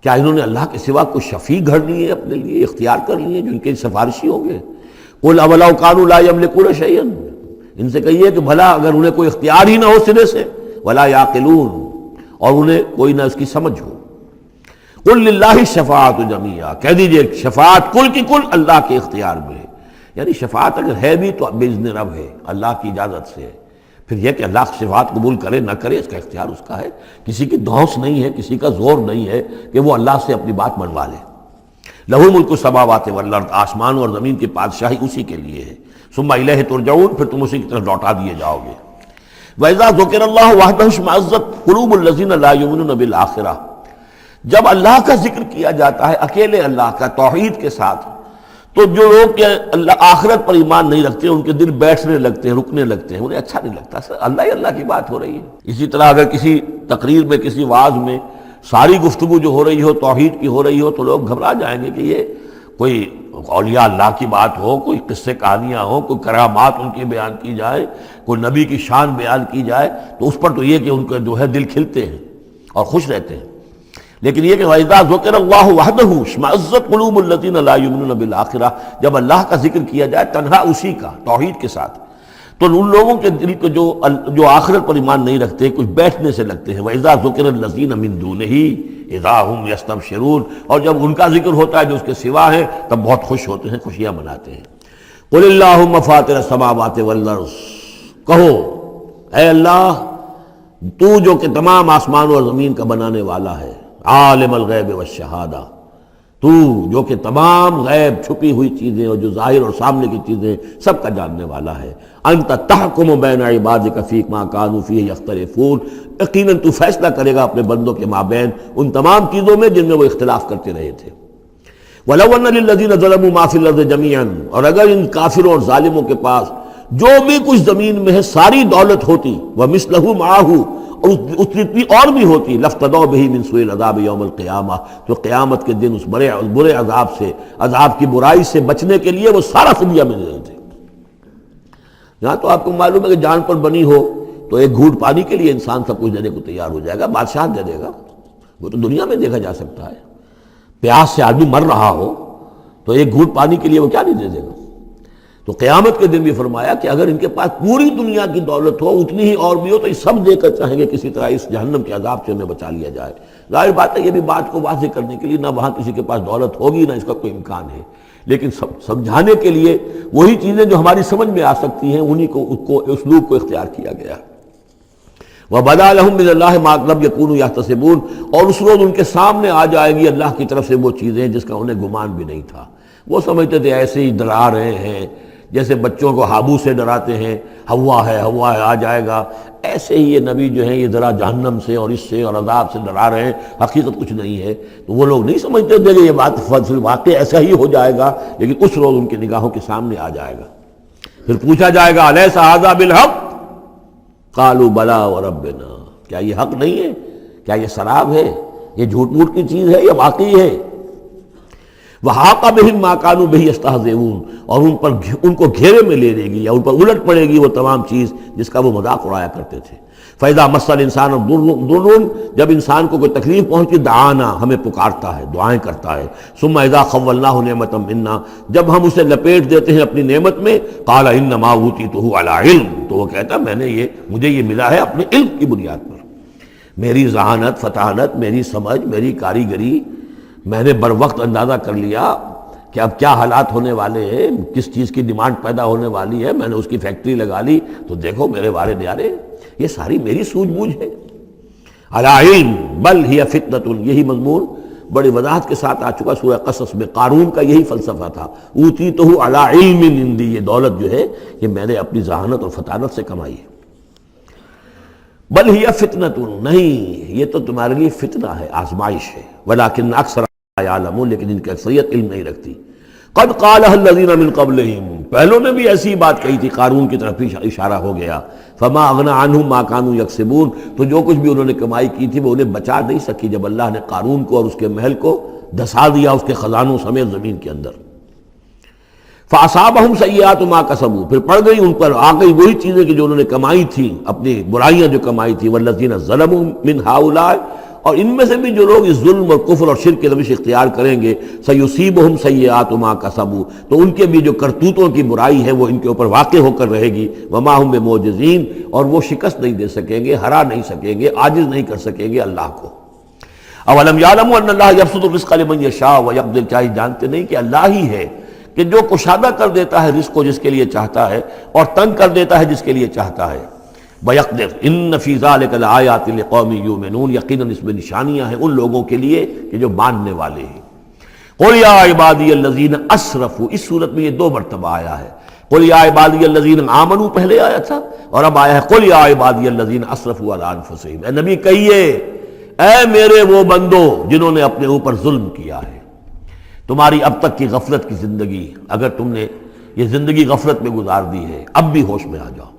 کیا انہوں نے اللہ کے سوا کوئی شفیع گھڑ لیے اپنے لیے، اختیار کر لیے جو ان کے سفارشی ہوں گے؟ قل اولو کانوا لا یملکون شیئا، ان سے کہیے کہ بھلا اگر انہیں کوئی اختیار ہی نہ ہو سرے سے، ولا یعقلون، اور انہیں کوئی نہ اس کی سمجھ ہو. قل للہ الشفاعۃ جمیعا، کہہ دیجئے شفاعت کل کی کل اللہ کے اختیار میں ہے. یعنی شفاعت اگر ہے بھی تو باذن رب ہے، اللہ کی اجازت سے ہے. پھر یہ کہ اللہ شفاعت قبول کرے نہ کرے اس کا اختیار اس کا ہے. کسی کی دھونس نہیں ہے، کسی کا زور نہیں ہے کہ وہ اللہ سے اپنی بات منوا لے. لہ ملک السماوات والارض، آسمان اور زمین کی بادشاہی اسی کے لیے ہے. ثم الیہ ترجعون، پھر تم اسی کی طرف لوٹا دیے جاؤ گے. وَإِذَا ذُكِرَ اللَّهُ وَحْدَهُ اشْمَأَزَّتْ قُلُوبُ الَّذِينَ لَا يُؤْمِنُونَ بِالْآخِرَةِ، جب اللہ کا ذکر کیا جاتا ہے اکیلے اللہ کا توحید کے ساتھ، تو جو لوگ کہ اللہ آخرت پر ایمان نہیں رکھتے ان کے دل بیٹھنے لگتے ہیں، رکنے لگتے ہیں، انہیں اچھا نہیں لگتا. اللہ ہی اللہ کی بات ہو رہی ہے. اسی طرح اگر کسی تقریر میں، کسی وعظ میں ساری گفتگو جو ہو رہی ہو توحید کی ہو رہی ہو تو لوگ گھبرا جائیں گے کہ یہ کوئی اولیاء اللہ کی بات ہو، کوئی قصے کہانیاں ہوں، کوئی کرامات ان کی بیان کی جائے، کوئی نبی کی شان بیان کی جائے، تو اس پر تو یہ کہ ان کے جو ہے دل کھلتے ہیں اور خوش رہتے ہیں. لیکن یہ کہ وَإِذَا ذُكِرَ اللَّهُ وَحْدَهُ اشْمَأَزَّتْ قُلُوبُ الَّذِينَ لَا يُؤْمِنُونَ بِالْآخِرَةِ، جب اللہ کا ذکر کیا جائے تنہا اسی کا توحید کے ساتھ، تو ان لوگوں کے دل کو جو آخرت پر ایمان نہیں رکھتے کچھ بیٹھنے سے لگتے ہیں. وَإِذَا ذُكِرَ الَّذِينَ مِن دُونِهِ إِذَا هُمْ يَسْتَبْشِرُونَ، اور جب ان کا ذکر ہوتا ہے جو اس کے سوا ہے تب بہت خوش ہوتے ہیں، خوشیاں مناتے ہیں. قُلِ اللَّهُمَّ فَاطِرَ السَّمَاوَاتِ وَالْأَرْضِ، کہو اے اللہ تو جو کہ تمام آسمان اور زمین کا بنانے والا ہے، عالم الغیب والشہادہ، تو جو کہ تمام غیب چھپی ہوئی چیزیں اور جو ظاہر اور سامنے کی چیزیں سب کا جاننے والا ہے. انت تحکم بین عبادک فی ما کانوا فیہ یختلفون، یقیناً تو فیصلہ کرے گا اپنے بندوں کے مابین ان تمام چیزوں میں جن میں وہ اختلاف کرتے رہے تھے. وَلَوْ أَنَّ لِلَّذِينَ ظَلَمُوا مَا فِي الْأَرْضِ جَمِيعًا، اور اگر ان کافروں اور ظالموں کے پاس جو بھی کچھ زمین میں ہے ساری دولت ہوتی، وَمِثْلَهُ مَعَهُ، اور اس جتنی اور بھی ہوتی، لَافْتَدَوْا بِهِ مِنْ سُوءِ الْعَذَابِ يَوْمَ الْقِيَامَةِ، تو قیامت کے دن اس برے عذاب سے، عذاب کی برائی سے بچنے کے لیے وہ سارا فدیہ میں دے دیتے. یہاں تو آپ کو معلوم ہے کہ جان پر بنی ہو تو ایک گھونٹ پانی کے لیے انسان سب کچھ دینے کو تیار ہو جائے گا، بادشاہ دے دے گا. وہ تو دنیا میں دیکھا جا سکتا ہے، پیاس سے آدمی مر رہا ہو تو ایک گھونٹ پانی کے لیے وہ کیا نہیں دے دے گا. تو قیامت کے دن بھی فرمایا کہ اگر ان کے پاس پوری دنیا کی دولت ہو، اتنی ہی اور بھی ہو، تو یہ سب دے کر چاہیں گے کسی طرح اس جہنم کے عذاب سے ہمیں بچا لیا جائے. ظاہر بات ہے یہ بھی بات کو واضح کرنے کے لیے نہ وہاں کسی کے پاس دولت ہوگی نہ اس کا کوئی امکان ہے، لیکن سمجھانے کے لیے وہی چیزیں جو ہماری سمجھ میں آ سکتی ہیں انہی کو اسلوب کو اختیار کیا گیا. وَبَدَا لَهُم مِّنَ اللَّهِ مَا لَمْ يَكُونُوا يَحْتَسِبُونَ، اور اس روز ان کے سامنے آ جائے گی اللہ کی طرف سے وہ چیزیں جس کا انہیں گمان بھی نہیں تھا. وہ سمجھتے تھے ایسے ہی ڈرا رہے ہیں، جیسے بچوں کو ہابو سے ڈراتے ہیں، ہوا ہے آ جائے گا، ایسے ہی یہ نبی جو ہیں یہ ذرا جہنم سے اور اس سے اور عذاب سے ڈرا رہے ہیں، حقیقت کچھ نہیں ہے. تو وہ لوگ نہیں سمجھتے تھے کہ یہ بات واقع ایسا ہی ہو جائے گا، لیکن اس روز ان کی نگاہوں کے سامنے آ جائے گا. پھر پوچھا جائے گا الیس ھذا بالحق قالوا بلی وربنا، کیا یہ حق نہیں ہے؟ کیا یہ سراب ہے؟ یہ جھوٹ موٹ کی چیز ہے یا واقعی ہے؟ وحاق بہم ما كانوا به يستهزئون، اور ان کو گھیرے میں لے لے گی یا ان پر الٹ پڑے گی وہ تمام چیز جس کا وہ مذاق اڑایا کرتے تھے۔ فَإِذَا مَسَّ الْإِنسَانَ ضُرٌّ، جب انسان کو کوئی تکلیف پہنچتی دعانا، ہمیں پکارتا ہے، دعائیں کرتا ہے۔ ثُمَّ إِذَا خَوَّلْنَاهُ نِعْمَةً مِنَّا، جب ہم اسے لپیٹ دیتے ہیں اپنی نعمت میں، قَالَ إِنَّمَا أُوتِيتُهُ عَلَىٰ عِلْمٍ، تو وہ کہتا مجھے یہ ملا ہے اپنے علم کی بنیاد پر، میری ذہانت، فطانت، میری سمجھ، میری کاریگری، میں نے بر وقت اندازہ کر لیا کہ اب کیا حالات ہونے والے ہیں، کس چیز کی ڈیمانڈ پیدا ہونے والی ہے، میں نے اس کی فیکٹری لگا لی، تو دیکھو میرے وارے نیارے، یہ ساری میری سوجھ بوجھ ہے۔ علی علم بل ہی فتنۃ، یہی مضمون بڑی وضاحت کے ساتھ آ چکا سورہ قصص میں۔ قارون کا یہی فلسفہ تھا، اوتیتہ علی علم عندی، یہ دولت جو ہے یہ میں نے اپنی ذہانت اور فطانت سے کمائی ہے۔ بل ہی فتنۃ، نہیں یہ تو تمہارے لیے فتنہ ہے، آزمائش ہے، ولکن اکثر یعلمون، لیکن ان کی اکثریت علم نہیں رکھتی۔ قد قالها الذین من قبلہم، پہلوں نے بھی ایسی بات کہی تھی، قارون کی طرف بھی اشارہ ہو گیا۔ فما اغنی عنہم ما كانوا یکسبون، تو جو کچھ بھی انہوں نے کمائی کی تھی وہ انہیں بچا نہیں سکی جب اللہ نے قارون کو اور اس کے محل کو دھسا دیا اس کے خزانوں سمیت زمین کے اندر۔ فاصابہم سیئات ما کسبوا، پھر پڑ گئی ان پر، آ گئی وہی چیزیں کہ جو انہوں نے کمائی تھی، اپنی برائیاں جو کمائی تھی۔ والذین ظلموا من ہؤلاء، اور ان میں سے بھی جو لوگ اس ظلم اور کفر اور شرک کے روش اختیار کریں گے، سیصیبہم سیئات ما کسبوا، تو ان کے بھی جو کرتوتوں کی برائی ہے وہ ان کے اوپر واقع ہو کر رہے گی۔ وما ہم بمعجزین، اور وہ شکست نہیں دے سکیں گے، ہرا نہیں سکیں گے، عاجز نہیں کر سکیں گے اللہ کو۔ اولم یعلموا ان اللہ یبسط الرزق لمن یشاء ویقدر، کیا یہ جانتے نہیں کہ اللہ ہی ہے کہ جو کشادہ کر دیتا ہے رزق کو جس کے لیے چاہتا ہے، اور تنگ کر دیتا ہے جس کے لیے چاہتا ہے۔ وَيَقْدِرْ إِنَّ فِي ذَلِكَ لَآيَاتٍ لِقَوْمٍ يُؤْمِنُونَ، یقیناً اس میں نشانیاں ہیں ان لوگوں کے لیے کہ جو ماننے والے ہیں۔ قُلْ يَا عِبَادِيَ الَّذِينَ أَسْرَفُوا، اس صورت میں یہ 2 مرتبہ آیا ہے۔ قُلْ يَا عِبَادِيَ الَّذِينَ آمَنُوا پہلے آیا تھا، اور اب آیا ہے قُلْ يَا عِبَادِيَ الَّذِينَ أَسْرَفُوا عَلَىٰ أَنفُسِهِمْ، اے نبی کہیے اے میرے وہ بندو جنہوں نے اپنے اوپر ظلم کیا ہے۔ تمہاری اب تک کی غفلت کی زندگی، اگر تم نے یہ زندگی غفلت میں گزار دی ہے، اب بھی ہوش میں آ جاؤ،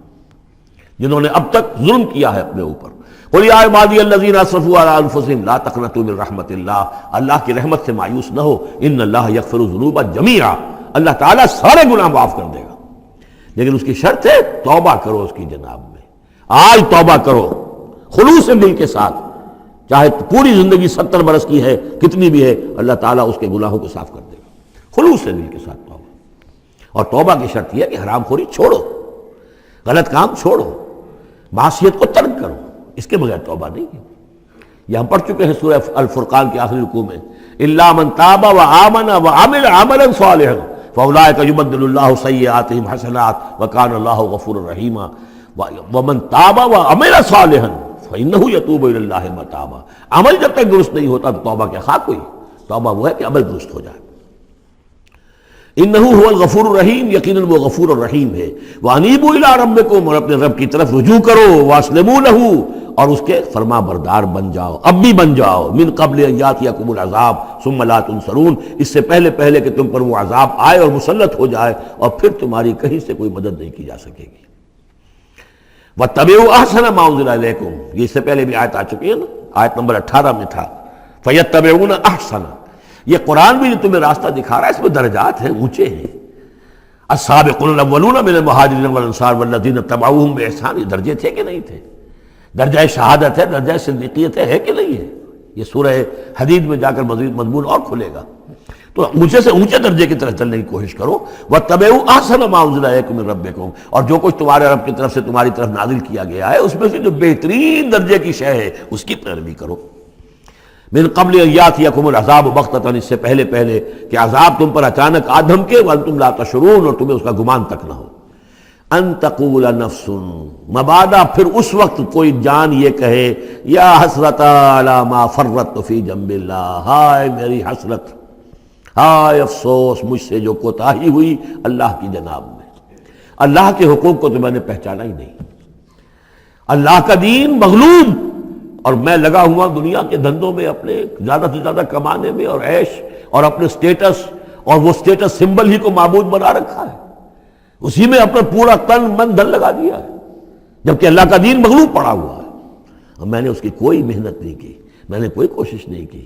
جنہوں نے اب تک ظلم کیا ہے اپنے اوپر۔ قل یا عبادی الذین اسرفوا علی انفسہم لا تقنطوا من رحمت اللہ، اللہ کی رحمت سے مایوس نہ ہو، ان اللہ یغفر الذنوب جمیعا، اللہ تعالیٰ سارے گناہ معاف کر دے گا، لیکن اس کی شرط ہے توبہ کرو اس کی جناب میں، آج توبہ کرو خلوص دل کے ساتھ، چاہے پوری زندگی 70 برس کی ہے کتنی بھی ہے، اللہ تعالیٰ اس کے گناہوں کو صاف کر دے گا، خلوص دل کے ساتھ توبہ۔ اور توبہ کی شرط یہ ہے کہ حرام خوری چھوڑو، غلط کام چھوڑو، معصیت کو ترک کرو، اس کے بغیر توبہ نہیں ہے۔ یہ ہم پڑھ چکے ہیں سورہ الفرقان کے آخری رکوع میں، الا من تاب وآمن وعمل عملا صالحا فاولئک یبدل اللہ سیئاتہم حسنات وکان اللہ غفورا رحیما ومن تاب وعمل صالحا فانہ یتوب الی اللہ متابا۔ عمل جب تک درست نہیں ہوتا تو توبہ کیا خاک ہوئی، توبہ وہ ہے کہ عمل درست ہو جائے۔ انہ هو الغفور الرحیم، یقیناً وہ غفور الرحیم ہے۔ وانیبوا الی ربکم، اور اپنے رب کی طرف رجوع کرو، واسلموا لہ، اور اس کے فرما بردار بن جاؤ، اب بھی بن جاؤ، من قبل ان یاتیکم العذاب ثم لا تنصرون، اس سے پہلے کہ تم پر وہ عذاب آئے اور مسلط ہو جائے اور پھر تمہاری کہیں سے کوئی مدد نہیں کی جا سکے گی۔ واتبعوا احسن ما انزل الیکم، یہ اس سے پہلے بھی آیت آ چکی ہے نا، آیت نمبر 18 میں تھا، فیتبعون احسن، یہ قرآن بھی جو تمہیں راستہ دکھا رہا ہے اس میں درجات ہیں، اونچے ہیں۔ السابقون الاولون من المہاجرین والانصار والذین اتبعوہم باحسان، یہ درجے تھے کہ نہیں تھے؟ درجہ شہادت ہے، درجہ صدیقیت ہے کہ نہیں ہے؟ یہ سورہ حدید میں جا کر مزید مضمون اور کھلے گا، تو اونچے سے اونچے درجے کی طرف چلنے کی کوشش کرو۔ واتبعوا احسن ما انزل الیکم من ربکم، اور جو کچھ تمہارے رب کی طرف سے تمہاری طرف نازل کیا گیا ہے اس میں سے جو بہترین درجے کی شے ہے اس کی پیروی کرو۔ من قبل ان یاتیکم العذاب بغتۃ، اس سے پہلے کہ عذاب تم پر اچانک آ دھمکے، وانتم لا تشعرون، اور تمہیں اس کا گمان تک نہ ہو۔ ان تقول نفس، مبادا پھر اس وقت کوئی جان یہ کہے، یا حسرت علی ما فرطت فی جنب اللہ، ہائے میری حسرت، ہائے افسوس مجھ سے جو کوتاہی ہوئی اللہ کی جناب میں، اللہ کے حقوق کو تو میں نے پہچانا ہی نہیں، اللہ کا دین مغلوب، اور میں لگا ہوا دنیا کے دھندوں میں اپنے زیادہ سے زیادہ کمانے میں اور عیش اور اپنے سٹیٹس، اور وہ سٹیٹس سمبل ہی کو معبود بنا رکھا ہے۔ اسی میں اپنا پورا تن من دھن لگا دیا ہے، جبکہ اللہ کا دین مغلوب پڑا ہوا ہے، اور میں نے اس کی کوئی محنت نہیں کی، میں نے کوئی کوشش نہیں کی۔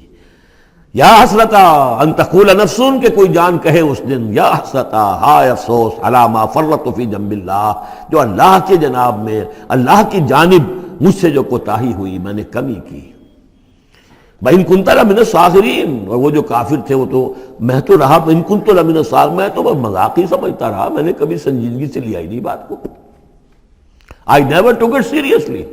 یا حسرتا ان تقول نفس، کہ کوئی جان کہے اس دن، یا حسرتا، ہائے افسوس، علی ما فرطت فی جنب اللہ، جو اللہ کے جناب میں، اللہ کی جانب مجھ سے جو کوتاہی ہوئی، میں نے کمی کی۔ وَإِن كُنتَ لَمِنَ الصَّاغِرِينَ، اور وہ جو کافر تھے وہ تو، میں تو رہا وَإِن كُنتُ لَمِنَ الصَّاغِرِينَ، میں تو بس مذاق ہی سمجھتا رہا، میں نے کبھی سنجیدگی سے لیا ہی نہیں بات کو۔ I never took it seriously۔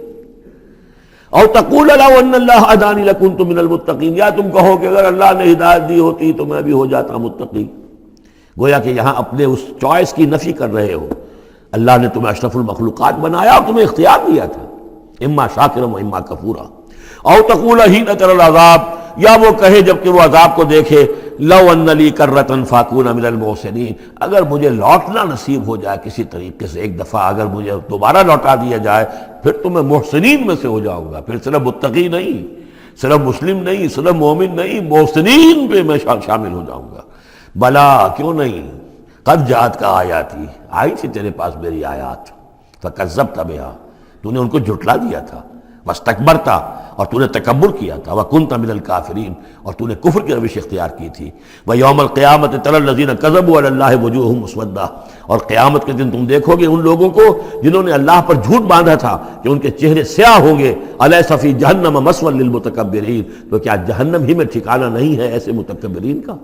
اور تقول لو ان اللہ ہدانی لکنت من المتقین، یا تم کہو کہ اگر اللہ نے ہدایت دی ہوتی تو میں بھی ہو جاتا متقی۔ گویا کہ یہاں اپنے اس چوائس کی نفی کر رہے ہو۔ اللہ نے تمہیں اشرف المخلوقات بنایا اور تمہیں اختیار دیا تھا، اما شاکرا و اما کفورا۔ او تقول حین تری العذاب، یا وہ کہے جب کہ وہ عذاب کو دیکھے، لو ان لی کرۃ فاکون من المحسنین، اگر مجھے لوٹنا نصیب ہو جائے کسی طریقے سے، ایک دفعہ اگر مجھے دوبارہ لوٹا دیا جائے، پھر تو میں محسنین میں سے ہو جاؤں گا، پھر صرف متقی نہیں، صرف مسلم نہیں، صرف مومن نہیں، محسنین پہ میں شامل ہو جاؤں گا۔ بلا، کیوں نہیں، قد جاءت کا آیاتی، آئی تھی تیرے پاس میری آیات، فکذبت بہا، تو نے ان کو جھٹلا دیا تھا، واستکبرت، اور تو نے تکبر کیا تھا، وکنت من الکافرین، اور تو نے کفر کی روش اختیار کی تھی۔ ویوم القیامت تری الذین کذبوا علی اللہ وجوہہم مسودہ، اور قیامت کے دن تم دیکھو گے ان لوگوں کو جنہوں نے اللہ پر جھوٹ باندھا تھا کہ ان کے چہرے سیاہ ہوں گے۔ الیس فی جہنم مثوی للمتکبرین، تو کیا جہنم ہی میں ٹھکانہ نہیں ہے ایسے متکبرین کا؟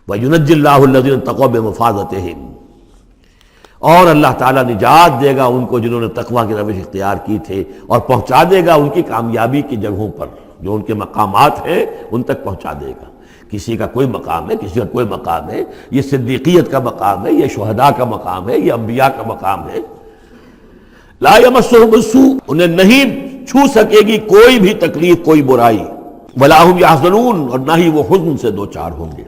وینجی اللہ الذین اتقوا بمفازتہم، اور اللہ تعالیٰ نجات دے گا ان کو جنہوں نے تقویٰ کی روش اختیار کی تھے، اور پہنچا دے گا ان کی کامیابی کی جگہوں پر، جو ان کے مقامات ہیں ان تک پہنچا دے گا۔ کسی کا کوئی مقام ہے، کسی کا کوئی مقام ہے، یہ صدیقیت کا مقام ہے، یہ شہداء کا مقام ہے، یہ انبیاء کا مقام ہے۔ لا یمسہم السوء، انہیں نہیں چھو سکے گی کوئی بھی تکلیف، کوئی برائی۔ ولا ہم یحزنون، اور نہ ہی وہ حزن سے دوچار ہوں گے۔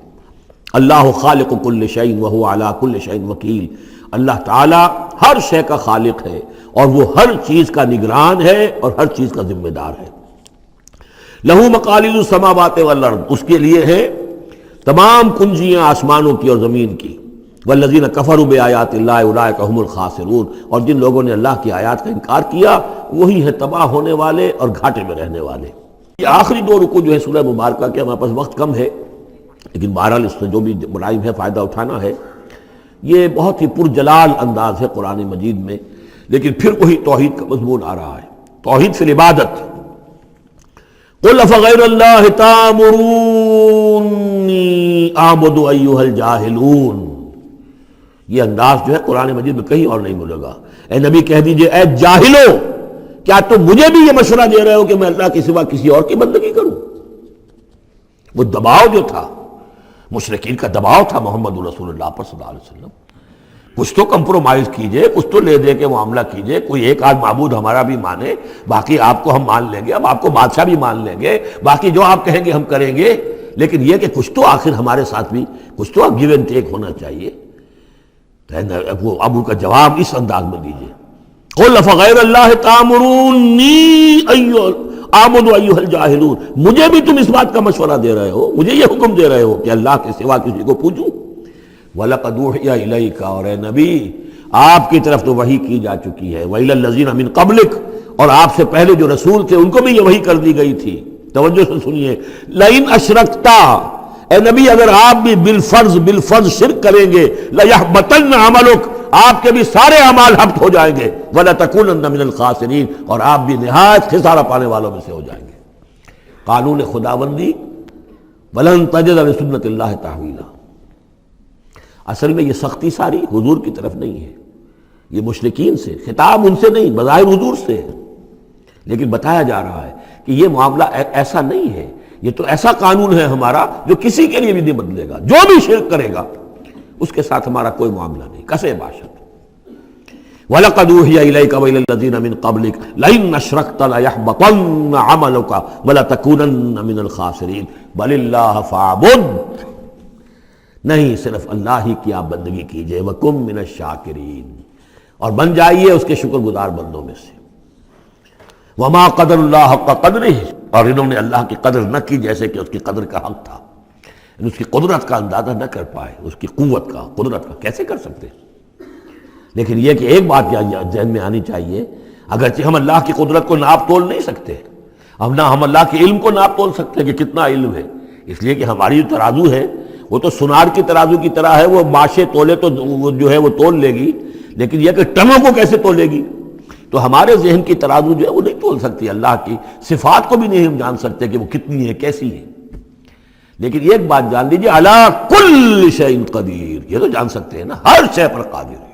اللہ خالق کل شیء وہو علی کل شیء وکیل، اللہ تعالیٰ ہر شے کا خالق ہے اور وہ ہر چیز کا نگران ہے اور ہر چیز کا ذمہ دار ہے۔ لہو مقالید السماوات والارض، اس کے لیے ہے تمام کنجیاں آسمانوں کی اور زمین کی۔ والذین کفروا بآیات اللہ اولئک هم الخاسرون، اور جن لوگوں نے اللہ کی آیات کا انکار کیا وہی ہیں تباہ ہونے والے اور گھاٹے میں رہنے والے۔ یہ آخری دو رکوع جو ہے سورہ مبارکہ کے، ہمارے پاس وقت کم ہے لیکن بہرحال اس سے جو بھی ملائم ہے فائدہ اٹھانا ہے۔ یہ بہت ہی پرجلال انداز ہے قرآن مجید میں، لیکن پھر وہی توحید کا مضمون آ رہا ہے، توحید فی العبادت۔ قل افغیر اللہ تأمرونی اعبد ایھا الجاہلون، یہ انداز جو ہے قرآن مجید میں کہیں اور نہیں ملے گا۔ اے نبی کہہ دیجئے، اے جاہلو، کیا تم مجھے بھی یہ مشورہ دے رہے ہو کہ میں اللہ کے سوا کسی اور کی بندگی کروں؟ وہ دباؤ جو تھا، مشرکین کا دباؤ تھا محمد رسول اللہ پر صلی اللہ علیہ وسلم، کچھ تو کمپرومائز کیجئے، کچھ تو لے دے کے معاملہ کیجئے، کوئی ایک آدھ معبود ہمارا بھی مانے، باقی آپ کو ہم مان لیں گے، اب آپ کو بادشاہ بھی مان لیں گے، باقی جو آپ کہیں گے ہم کریں گے، لیکن یہ کہ کچھ تو آخر ہمارے ساتھ بھی کچھ تو گیو اینڈ ٹیک ہونا چاہیے۔ وہ اب ان کا جواب اس انداز میں دیجئے، قل افغیر اللہ تأمرونی اعبد ایھا الجاہلون، مجھے بھی تم اس بات کا مشورہ دے رہے ہو، مجھے یہ حکم دے رہے ہو کہ اللہ کے سوا کسی کو پوجوں؟ وَلَقَدْ أُوحِيَ إِلَيْكَ، اور اے نبی آپ کی طرف تو وحی کی جا چکی ہے، وَإِلَى الَّذِينَ مِن قَبْلِكَ، اور آپ سے پہلے جو رسول تھے ان کو بھی یہ وحی کر دی گئی تھی۔ توجہ سے سنیے، لَئِنْ أَشْرَكْتَ، اے نبی اگر آپ بھی بالفرض شرک کریں گے، لَيَحْبَطَنَّ عَمَلُكَ، آپ کے بھی سارے اعمال حبط ہو جائیں گے، وَلَتَكُونَنَّ مِنَ الْخَاسِرِينَ، اور آپ بھی نہایت خسارہ پانے والوں میں سے ہو جائیں گے۔ قانون خداوندی، وَلَن تَجِدَ لِسُنَّتِ اللَّهِ تَحْوِيلًا، اصل میں یہ سختی ساری حضور کی طرف نہیں ہے، یہ مشرکین سے، خطاب ان سے نہیں، بظاہر حضور سے ہے، لیکن بتایا جا رہا ہے کہ یہ معاملہ ایسا نہیں ہے، یہ تو ایسا قانون ہے ہمارا جو کسی کے لیے بھی نہیں بدلے گا، جو بھی شرک کرے گا اس کے ساتھ ہمارا کوئی معاملہ نہیں، کسے باشد۔ وَلَقَدْ أُوحِيَ إِلَيْكَ وَإِلَى الَّذِينَ مِن قَبْلِكَ لَئِنْ أَشْرَكْتَ لَيَحْبَطَنَّ عَمَلُكَ وَلَتَكُونَنَّ مِنَ الْخَاسِرِينَ بَلِ اللَّهَ فَاعْبُدْ، نہیں صرف اللہ ہی کی آپ بندگی کیجئے، وَكُن مِّنَ الشَّاكِرِينَ، اور بن جائیے اس کے شکر گزار بندوں میں سے۔ وَمَا قَدَرُ اللَّهَ حَقَّ قَدْرِهِ، اور انہوں نے اللہ کی قدر نہ کی جیسے کہ اس کی قدر کا حق تھا، اس کی قدرت کا اندازہ نہ کر پائے، اس کی قوت کا، قدرت کا کیسے کر سکتے؟ لیکن یہ کہ ایک بات ذہن میں آنی چاہیے، اگرچہ ہم اللہ کی قدرت کو ناپ تول نہیں سکتے، ہم اللہ کے علم کو ناپ تول سکتے کہ کتنا علم ہے، اس لیے کہ ہماری جو ترازو ہے وہ تو سونار کی ترازو کی طرح ہے، وہ ماشے تولے تو وہ جو ہے وہ تول لے گی، لیکن یہ کہ ٹنوں کو کیسے تولے گی؟ تو ہمارے ذہن کی ترازو جو ہے وہ نہیں تول سکتی، اللہ کی صفات کو بھی نہیں ہم جان سکتے کہ وہ کتنی ہے، کیسی ہے۔ لیکن ایک بات جان لیجیے، علی کل شیء قدیر، یہ تو جان سکتے ہیں نا، ہر شے پر قادر ہے۔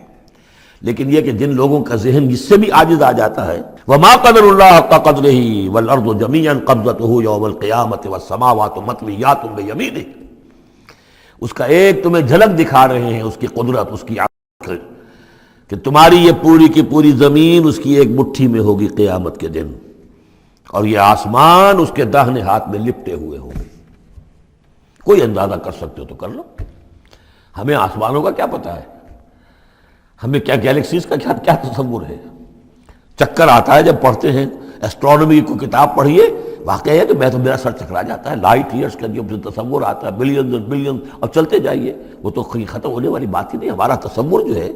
لیکن یہ کہ جن لوگوں کا ذہن اس سے بھی عاجز آ جاتا ہے، وما قدر اللہ حق قدرہ والارض جمیعا قبضتہ یوم القیامۃ والسماوات مطویات بیمینہ، اس کا ایک تمہیں جھلک دکھا رہے ہیں اس کی قدرت، اس کی عظمت، کہ تمہاری یہ پوری کی پوری زمین اس کی ایک مٹھی میں ہوگی قیامت کے دن، اور یہ آسمان اس کے داہنے ہاتھ میں لپٹے ہوئے ہوں گے۔ کوئی اندازہ کر سکتے ہو تو کر لو، ہمیں آسمانوں کا کیا پتہ ہے، ہمیں کیا گیلیکسیز کا کیا تصور ہے؟ چکر آتا ہے جب پڑھتے ہیں ایسٹرونومی کو کتاب پڑھیے، واقعہ ہے کہ میں تو میرا سر چکرا جاتا ہے، لائٹ ایئرس کا جو تصور آتا ہے، بلینز اور بلینز، اور چلتے جائیے، وہ تو ختم ہونے والی بات ہی نہیں۔ ہمارا تصور جو ہے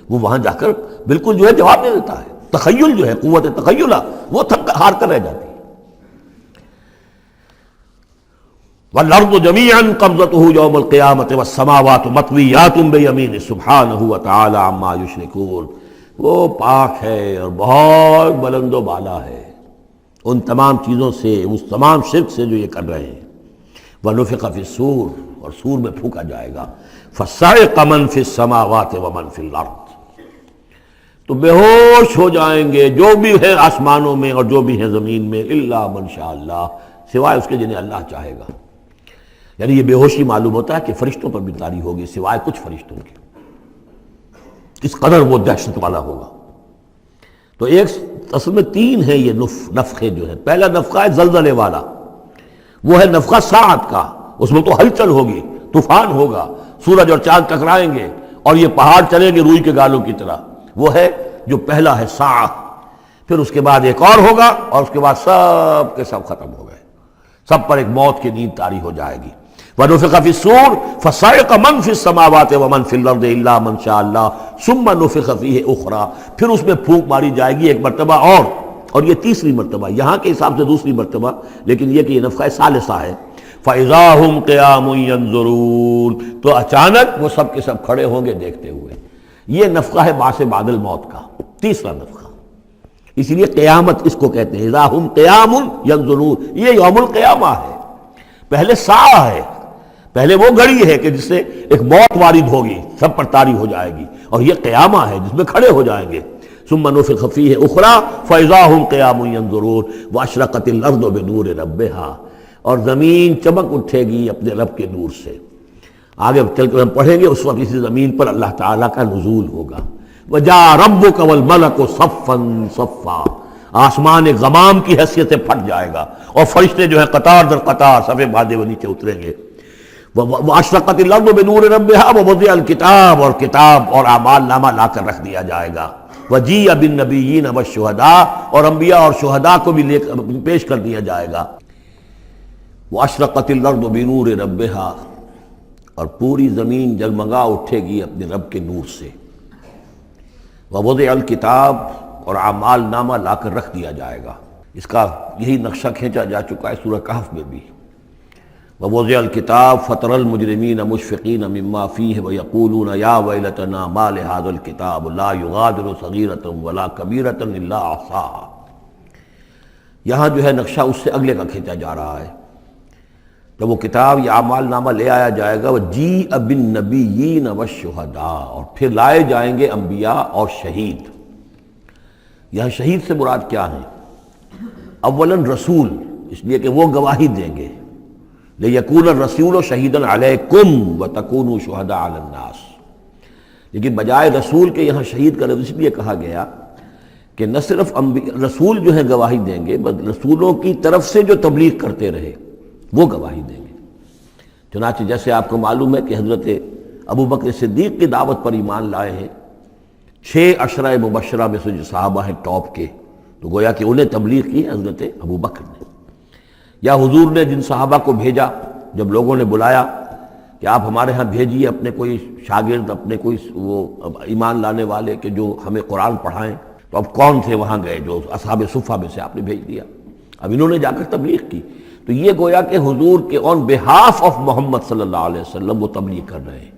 وہ وہاں جا کر بالکل جو ہے جواب دے دیتا ہے، تخیل جو ہے، قوت تخیلہ وہ تھک ہار کر رہ جاتی ہے۔ وَالْأَرْضُ جَمِيعًا قَبْضَتُهُ يَوْمَ الْقِيَامَةِ وَالسَّمَاوَاتُ مَطْوِيَّاتٌ بِيَمِينِهِ سُبْحَانَهُ وَتَعَالَى عَمَّا يُشْرِكُونَ، وہ پاک ہے اور بہت بلند و بالا ہے ان تمام چیزوں سے، اس تمام شرک سے جو یہ کر رہے ہیں۔ وَنُفِخَ فِي الصُّورِ، اور سور میں پھونکا جائے گا، فَصَعِقَ مَن فِي السَّمَاوَاتِ وَمَن فِي الْأَرْضِ، تو بے ہوش ہو جائیں گے جو بھی ہے آسمانوں میں اور جو بھی ہے زمین میں، الا من شاء اللہ، سوائے اس کے جنہیں اللہ چاہے گا۔ یعنی یہ بے ہوشی معلوم ہوتا ہے کہ فرشتوں پر بھی طاری ہوگی سوائے کچھ فرشتوں کے، اس قدر وہ دہشت والا ہوگا۔ تو ایک اصل میں تین ہیں یہ نفخے جو ہے۔ پہلا نفخہ ہے زلزلے والا، وہ ہے نفخہ ساعت کا، اس میں تو ہلچل ہوگی، طوفان ہوگا، سورج اور چاند ٹکرائیں گے اور یہ پہاڑ چلیں گے روئی کے گالوں کی طرح، وہ ہے جو پہلا ہے ساعت۔ پھر اس کے بعد ایک اور ہوگا، اور اس کے بعد سب کے سب ختم ہو گئے، سب پر ایک موت کی نیند طاری ہو جائے گی۔ وَنُفِخَ فِي الصُّورِ فَصَعِقَ مَن فِي السَّمَاوَاتِ وَمَن فِي الْأَرْضِ إِلَّا مَن شَاءَ اللَّهُ ثُمَّ نُفِخَ فِيهِ أُخْرَىٰ، پھر اس میں پھونک ماری جائے گی ایک مرتبہ اور یہ تیسری مرتبہ، یہاں کے حساب سے دوسری مرتبہ، لیکن یہ کہ یہ نفخہ ثالثہ ہے۔ فَإِذَا هُمْ قِيَامٌ يَنظُرُونَ، تو اچانک وہ سب کے سب کھڑے ہوں گے دیکھتے ہوئے۔ یہ نفخہ ہے بعث بعد الموت کا، تیسرا نفخہ، اسی لیے قیامت اس کو کہتے ہیں، اذا ہم قیام ینظرون، یہ یوم القیامہ ہے۔ پہلے ساعہ ہے، پہلے وہ گھڑی ہے کہ جس سے ایک موت وارد ہوگی، سب پر طاری ہو جائے گی، اور یہ قیامہ ہے جس میں کھڑے ہو جائیں گے۔ ثم نفخ فیہ اخری فاذا ہم قیام ینظرون واشرقت الارض بنور ربہا، اور زمین چمک اٹھے گی اپنے رب کے نور سے۔ آگے چل کر ہم پڑھیں گے، اس وقت اسی زمین پر اللہ تعالیٰ کا نزول ہوگا۔ وَجَاءَ رَبُّكَ وَالْمَلَكُ صَفًّا صَفًّا، آسمان ایک غمام کی حیثیت سے پھٹ جائے گا، اور فرشتے جو ہے قطار در قطار صفے باندھے وہ نیچے اتریں گے۔ وَأَشْرَقَتِ الْأَرْضُ بِنُورِ رَبِّهَا وَوُضِعَ الْكِتَابُ، اور کتاب اور اعمال نامہ لا کر رکھ دیا جائے گا۔ وَجِيءَ بِالنَّبِيِّينَ وَالشُّهَدَاءِ، اور انبیاء اور شہداء کو بھی پیش کر دیا جائے گا۔ وَأَشْرَقَتِ الْأَرْضُ بِنُورِ رَبِّهَا، اور پوری زمین جگمگا اٹھے گی اپنے رب کے نور سے۔ وَوُضِعَ الْكِتَابُ، اور اعمال نامہ لا کر رکھ دیا جائے گا۔ اس کا یہی نقشہ کھینچا جا چکا ہے سورہ کہف میں بھی۔ وَوُضِعَ الْكِتَابُ فَتَرَى الْمُجْرِمِينَ مُشْفِقِينَ مِمَّا فِيهِ وَيَقُولُونَ يَا وَيْلَتَنَا مَا لِهَذَا الْكِتَابِ لَا يُغَادِرُ صَغِيرَةً وَلَا كَبِيرَةً إِلَّا أَحْصَاهَا، یہاں جو ہے نقشہ اس سے اگلے کا کھینچا جا رہا ہے۔ جب وہ کتاب یا اعمال نامہ لے آیا جائے گا، وَجِيءَ بِالنَّبِيِّينَ وَالشُّهَدَاءِ، اور پھر لائے جائیں گے انبیاء اور شہید۔ یہاں شہید سے مراد کیا ہے؟ اولاً رسول، اس لیے کہ وہ گواہی دیں گے، لِيَكُونَ الرَّسُولُ شَهِيدًا عَلَيْكُمْ وَتَكُونُوا شُهَدَاءَ عَلَى النَّاسِ، لیکن بجائے رسول کے یہاں شہید کا لفظ اس لیے کہا گیا کہ نہ صرف رسول جو ہے گواہی دیں گے، بلکہ رسولوں کی طرف سے جو تبلیغ کرتے رہے وہ گواہی دیں گے۔ چنانچہ جیسے آپ کو معلوم ہے کہ حضرت ابو بکر صدیق کی دعوت پر ایمان لائے ہیں 6 عشرہ مبشرہ میں سے جو صحابہ ہیں ٹاپ کے، تو گویا کہ انہیں تبلیغ کی ہے حضرت ابو بکر نے۔ یا حضور نے جن صحابہ کو بھیجا، جب لوگوں نے بلایا کہ آپ ہمارے ہاں بھیجیے اپنے کوئی شاگرد، اپنے کوئی وہ ایمان لانے والے کہ جو ہمیں قرآن پڑھائیں۔ تو اب کون تھے وہاں گئے؟ جو اصحاب صفہ میں سے آپ نے بھیج دیا۔ اب انہوں نے جا کر تبلیغ کی، تو یہ گویا کہ حضور کے آن بہاف آف محمد صلی اللہ علیہ وسلم وہ تبلیغ کر رہے ہیں۔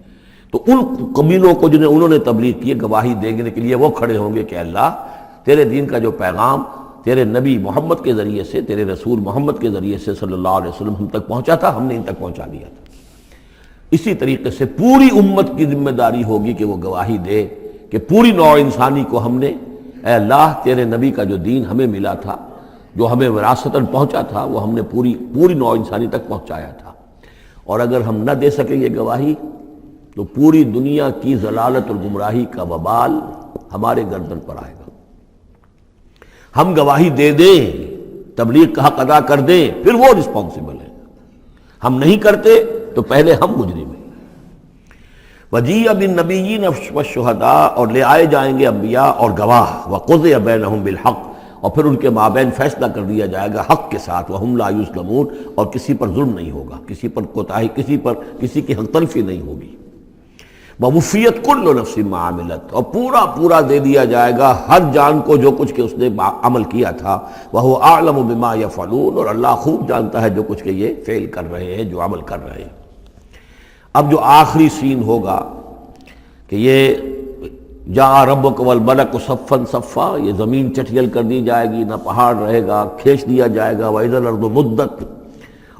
تو ان قبیلوں کو جنہیں انہوں نے تبلیغ کی گواہی دینے کے لیے وہ کھڑے ہوں گے کہ اللہ تیرے دین کا جو پیغام تیرے نبی محمد کے ذریعے سے، تیرے رسول محمد کے ذریعے سے صلی اللہ علیہ وسلم ہم تک پہنچا تھا، ہم نے ان تک پہنچا دیا تھا۔ اسی طریقے سے پوری امت کی ذمہ داری ہوگی کہ وہ گواہی دے کہ پوری نوع انسانی کو ہم نے، اے اللہ تیرے نبی کا جو دین ہمیں ملا تھا، جو ہمیں وراثتاً پہنچا تھا، وہ ہم نے پوری نوع انسانی تک پہنچایا تھا۔ اور اگر ہم نہ دے سکیں یہ گواہی تو پوری دنیا کی ضلالت اور گمراہی کا وبال ہمارے گردن پر آئے گا۔ ہم گواہی دے دیں، تبلیغ کا حق ادا کر دیں، پھر وہ رسپانسبل ہے۔ ہم نہیں کرتے تو پہلے ہم مجرم ہیں۔ وَجِیءَ بِالنَّبِیِّینَ وَالشُّہَدَاء، اور لے آئے جائیں گے انبیاء اور گواہ، وَقُضِیَ بَینَہُم بِالْحَقِّ، اور پھر ان کے مابین فیصلہ کر دیا جائے گا حق کے ساتھ، وَہُمْ لَا یُظْلَمُونَ، اور کسی پر ظلم نہیں ہوگا، کسی پر کوتاہی، کسی کی حق تلفی نہیں ہوگی۔ وَوُفِّیَتْ كُلُّ نَفْسٍ مَا عَمِلَتْ، اور پورا دے دیا جائے گا ہر جان کو جو کچھ کہ اس نے عمل کیا تھا، وَهُوَ أَعْلَمُ بِمَا يَفْعَلُونَ، اور اللہ خوب جانتا ہے جو کچھ کہ یہ فعل کر رہے ہیں، جو عمل کر رہے ہیں۔ اب جو آخری سین ہوگا کہ یہ جاء ربک والملک صفا صفا، یہ زمین چٹیل کر دی جائے گی، نہ پہاڑ رہے گا، کھینچ دیا جائے گا، وَإِذَا الْأَرْضُ مُدَّتْ،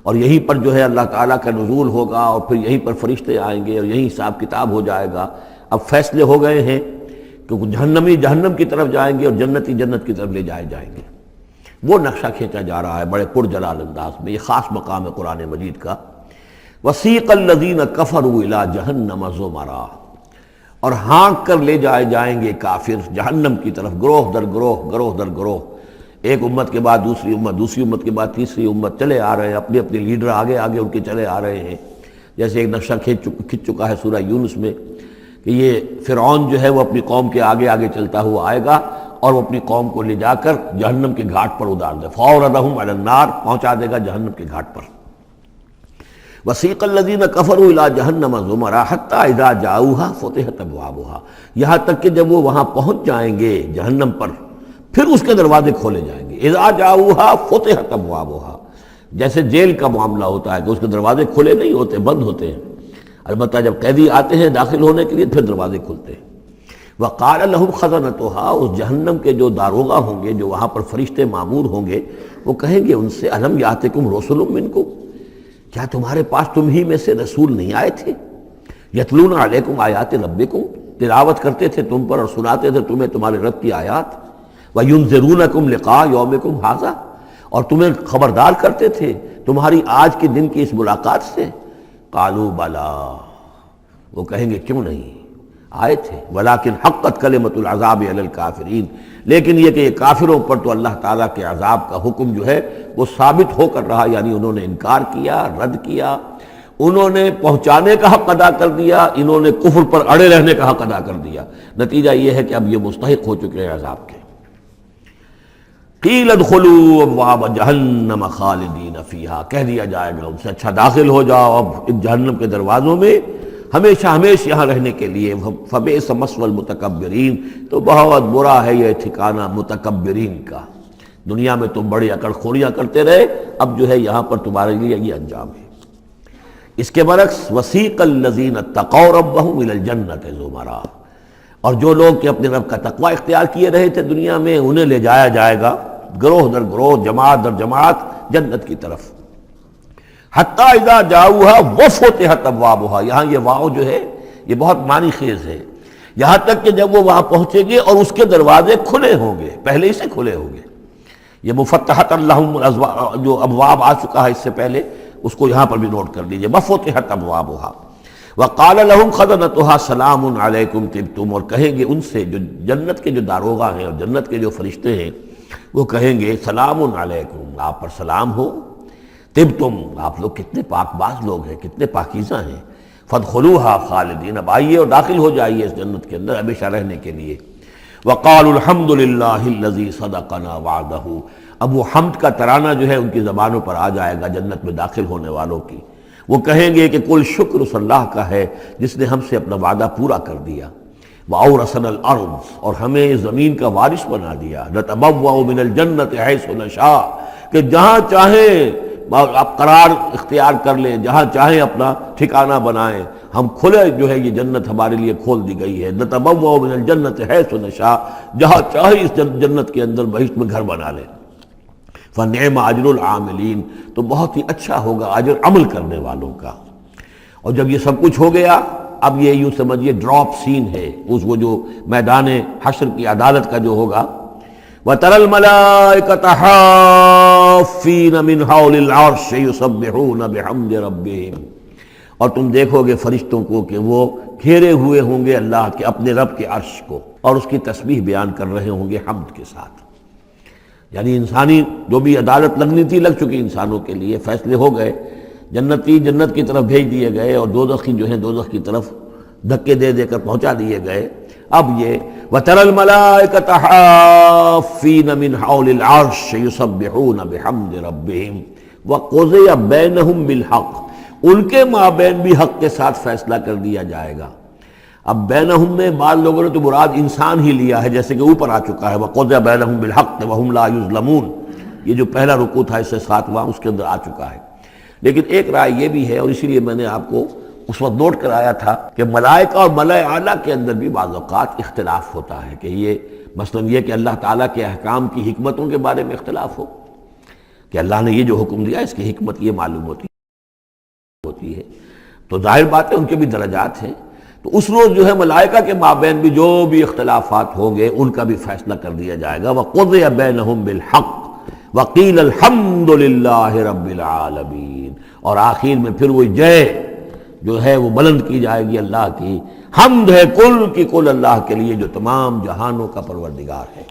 اور یہیں پر جو ہے اللہ تعالیٰ کا نزول ہوگا، اور پھر یہیں پر فرشتے آئیں گے اور یہیں حساب کتاب ہو جائے گا۔ اب فیصلے ہو گئے ہیں کہ جہنمی جہنم کی طرف جائیں گے اور جنتی جنت کی طرف لے جائیں گے۔ وہ نقشہ کھینچا جا رہا ہے بڑے پرجلال انداز میں، یہ خاص مقام ہے قرآن مجید کا۔ وَسِیقَ الَّذِینَ كَفَرُوا إِلَىٰ جَهَنَّمَ زُمَرًا، اور ہانک کر لے جائیں گے کافر جہنم کی طرف، گروہ در گروہ، ایک امت کے بعد دوسری امت کے بعد تیسری امت، چلے آ رہے ہیں، اپنے لیڈر آگے ان کے چلے آ رہے ہیں۔ جیسے ایک نقشہ کھنچ چکا ہے سورہ یونس میں کہ یہ فرعون جو ہے وہ اپنی قوم کے آگے چلتا ہوا آئے گا اور وہ اپنی قوم کو لے جا کر جہنم کے گھاٹ پر اتار دے، فَأَوْرَدَهُمْ عَلَى النَّارِ، پہنچا دے گا جہنم کے گھاٹ پر۔ وَسِیقَ الَّذِینَ كَفَرُوا إِلَىٰ جَهَنَّمَ زُمَرًا حَتَّىٰ إِذَا جَاءُوهَا فُتِحَتْ أَبْوَابُهَا، یہاں تک کہ جب وہ وہاں پہنچ جائیں گے جہنم پر، پھر اس کے دروازے کھولے جائیں گے۔ اذا جاؤها فتحت ابوابها، جیسے جیل کا معاملہ ہوتا ہے کہ اس کے دروازے کھلے نہیں ہوتے، بند ہوتے ہیں، البتہ جب قیدی آتے ہیں داخل ہونے کے لیے پھر دروازے کھلتے ہیں۔ وقال لهم خزنتها، اس جہنم کے جو داروغہ ہوں گے، جو وہاں پر فرشتے مامور ہوں گے، وہ کہیں گے ان سے الم یاتکم رسل منکم، کیا تمہارے پاس تم ہی میں سے رسول نہیں آئے تھے؟ یتلون علیکم آیات ربکم، تلاوت کرتے تھے تم پر اور سناتے تھے تمہیں تمہارے رب کی آیات، وَيُنذِرُونَكُمْ لِقَاءَ يَوْمِكُمْ هَٰذَا، اور تمہیں خبردار کرتے تھے تمہاری آج کے دن کی اس ملاقات سے۔ قَالُوا بَلَىٰ، وہ کہیں گے کیوں نہیں، آئے تھے، وَلَٰكِنْ حَقَّتْ كَلِمَةُ الْعَذَابِ عَلَى الْكَافِرِينَ، لیکن یہ کہ یہ کافروں پر تو اللہ تعالیٰ کے عذاب کا حکم جو ہے وہ ثابت ہو کر رہا، یعنی انہوں نے انکار کیا، رد کیا، انہوں نے پہنچانے کا حق ادا کر دیا، انہوں نے کفر پر اڑے رہنے کا حق ادا کر دیا۔ نتیجہ یہ ہے کہ اب یہ مستحق ہو چکے ہیں عذاب کے۔ قیل ادخلوا ابواب جہنم خالدین فیہا، کہہ دیا جائے گا ان سے اچھا داخل ہو جاؤ اب ان جہنم کے دروازوں میں ہمیشہ یہاں رہنے کے لیے۔ فبئس مثوى المتکبرین، تو بہت برا ہے یہ ٹھکانہ متکبرین کا، دنیا میں تم بڑی اکڑ خوریاں کرتے رہے، اب جو ہے یہاں پر تمہارے لیے یہ انجام ہے۔ اس کے برعکس وسیق الذین اتقوا ربهم الى الجنۃ زمرا، اور جو لوگ کہ اپنے رب کا تقوی اختیار کیے رہے تھے دنیا میں، انہیں لے جایا جائے گا گروہ در گروہ، جماعت در جماعت جنت کی طرف۔ حتی اذا جاؤها وفتحت ابوابها، یہاں یہ واو جو ہے یہ بہت معنی خیز ہے، یہاں تک کہ جب وہ وہاں پہنچے گے اور اس کے دروازے کھلے ہوں گے، پہلے ہی سے کھلے ہوں گے۔ یہ مفتحت اللہم جو ابواب آ چکا ہے اس سے پہلے، اس کو یہاں پر بھی نوٹ کر لیجئے، وفتحت ابوابها وقال لهم خزنتها سلام علیکم طبتم، اور کہیں گے ان سے جو جنت کے جو داروغہ ہیں اور جنت کے جو فرشتے ہیں، وہ کہیں گے سلام علیکم، آپ پر سلام ہو، طبتم، آپ لوگ کتنے پاک باز لوگ ہیں، کتنے پاکیزہ ہیں، فادخلوها خالدین، اب آئیے اور داخل ہو جائیے اس جنت کے اندر ہمیشہ رہنے کے لیے۔ وقالوا الحمد للہ الذی صدقنا وعدہ، اب وہ حمد کا ترانہ جو ہے ان کی زبانوں پر آ جائے گا جنت میں داخل ہونے والوں کی۔ وہ کہیں گے کہ کل شکر اس اللہ کا ہے جس نے ہم سے اپنا وعدہ پورا کر دیا، وَأَوْرَثَنَا الْأَرْضَ، اور ہمیں زمین کا وارث بنا دیا، نَتَبَوَّأُ مِنَ الْجَنَّةِ حَيْثُ نَشَاءُ، کہ جہاں چاہیں آپ قرار اختیار کر لیں، جہاں چاہیں اپنا ٹھکانہ بنائیں، ہم کھلے جو ہے یہ جنت ہمارے لیے کھول دی گئی ہے، نَتَبَوَّأُ مِنَ الْجَنَّةِ حَيْثُ نَشَاءُ، جہاں چاہیں اس جنت کے اندر بہشت میں گھر بنا لیں۔ فَنِعْمَ أَجْرُ الْعَامِلِينَ، تو بہت ہی اچھا ہوگا اجر عمل کرنے والوں کا۔ اور جب یہ سب کچھ ہو گیا، اب یہ یوں سمجھیے ڈراپ سین ہے اس وہ جو میدان حشر کی عدالت کا جو ہوگا، وَتَرَى الْمَلَائِكَةَ حَافِّينَ مِنْ حَوْلِ الْعَرْشِ يُسَبِّحُونَ بِحَمْدِ رَبِّهِمْ، اور تم دیکھو گے فرشتوں کو کہ وہ گھیرے ہوئے ہوں گے اللہ کے اپنے رب کے عرش کو، اور اس کی تسبیح بیان کر رہے ہوں گے حمد کے ساتھ۔ یعنی انسانی جو بھی عدالت لگنی تھی لگ چکی، انسانوں کے لیے فیصلے ہو گئے، جنتی جنت کی طرف بھیج دیے گئے اور دوزخی جو ہیں دوزخ کی طرف دھکے دے دے کر پہنچا دیے گئے۔ اب یہ وَتَرَى الْمَلَائِكَةَ حَافِّينَ مِنْ حَوْلِ الْعَرْشِ يُسَبِّحُونَ بِحَمْدِ رَبِّهِمْ وَقُضِيَ بَيْنَهُمْ بِالْحَقِّ، ان کے مابین بھی حق کے ساتھ فیصلہ کر دیا جائے گا۔ اب بینہم میں بعض لوگوں نے تو مراد انسان ہی لیا ہے، جیسے کہ اوپر آ چکا ہے وَقُضِيَ بَيْنَهُمْ بِالْحَقِّ وَهُمْ لَا يُظْلَمُونَ، یہ جو پہلا رکوع تھا اس سے 7واں اس کے اندر آ چکا ہے۔ لیکن ایک رائے یہ بھی ہے، اور اسی لیے میں نے آپ کو اس وقت نوٹ کرایا تھا کہ ملائکہ اور ملائے اعلیٰ کے اندر بھی بعض اوقات اختلاف ہوتا ہے، کہ یہ مثلا یہ کہ اللہ تعالیٰ کے احکام کی حکمتوں کے بارے میں اختلاف ہو، کہ اللہ نے یہ جو حکم دیا اس کی حکمت یہ معلوم ہوتی ہے، تو ظاہر بات ہے ان کے بھی درجات ہیں۔ تو اس روز جو ہے ملائکہ کے مابین بھی جو بھی اختلافات ہوں گے ان کا بھی فیصلہ کر دیا جائے گا۔ وَقُضِيَ بَيْنَهُمْ بِالْحَقِّ وَقِيلَ الْحَمْدُ لِلَّهِ رَبِّ الْعَالَمِينَ، اور آخر میں پھر وہ جے جو ہے وہ بلند کی جائے گی اللہ کی، حمد ہے کل کی کل اللہ کے لیے جو تمام جہانوں کا پروردگار ہے۔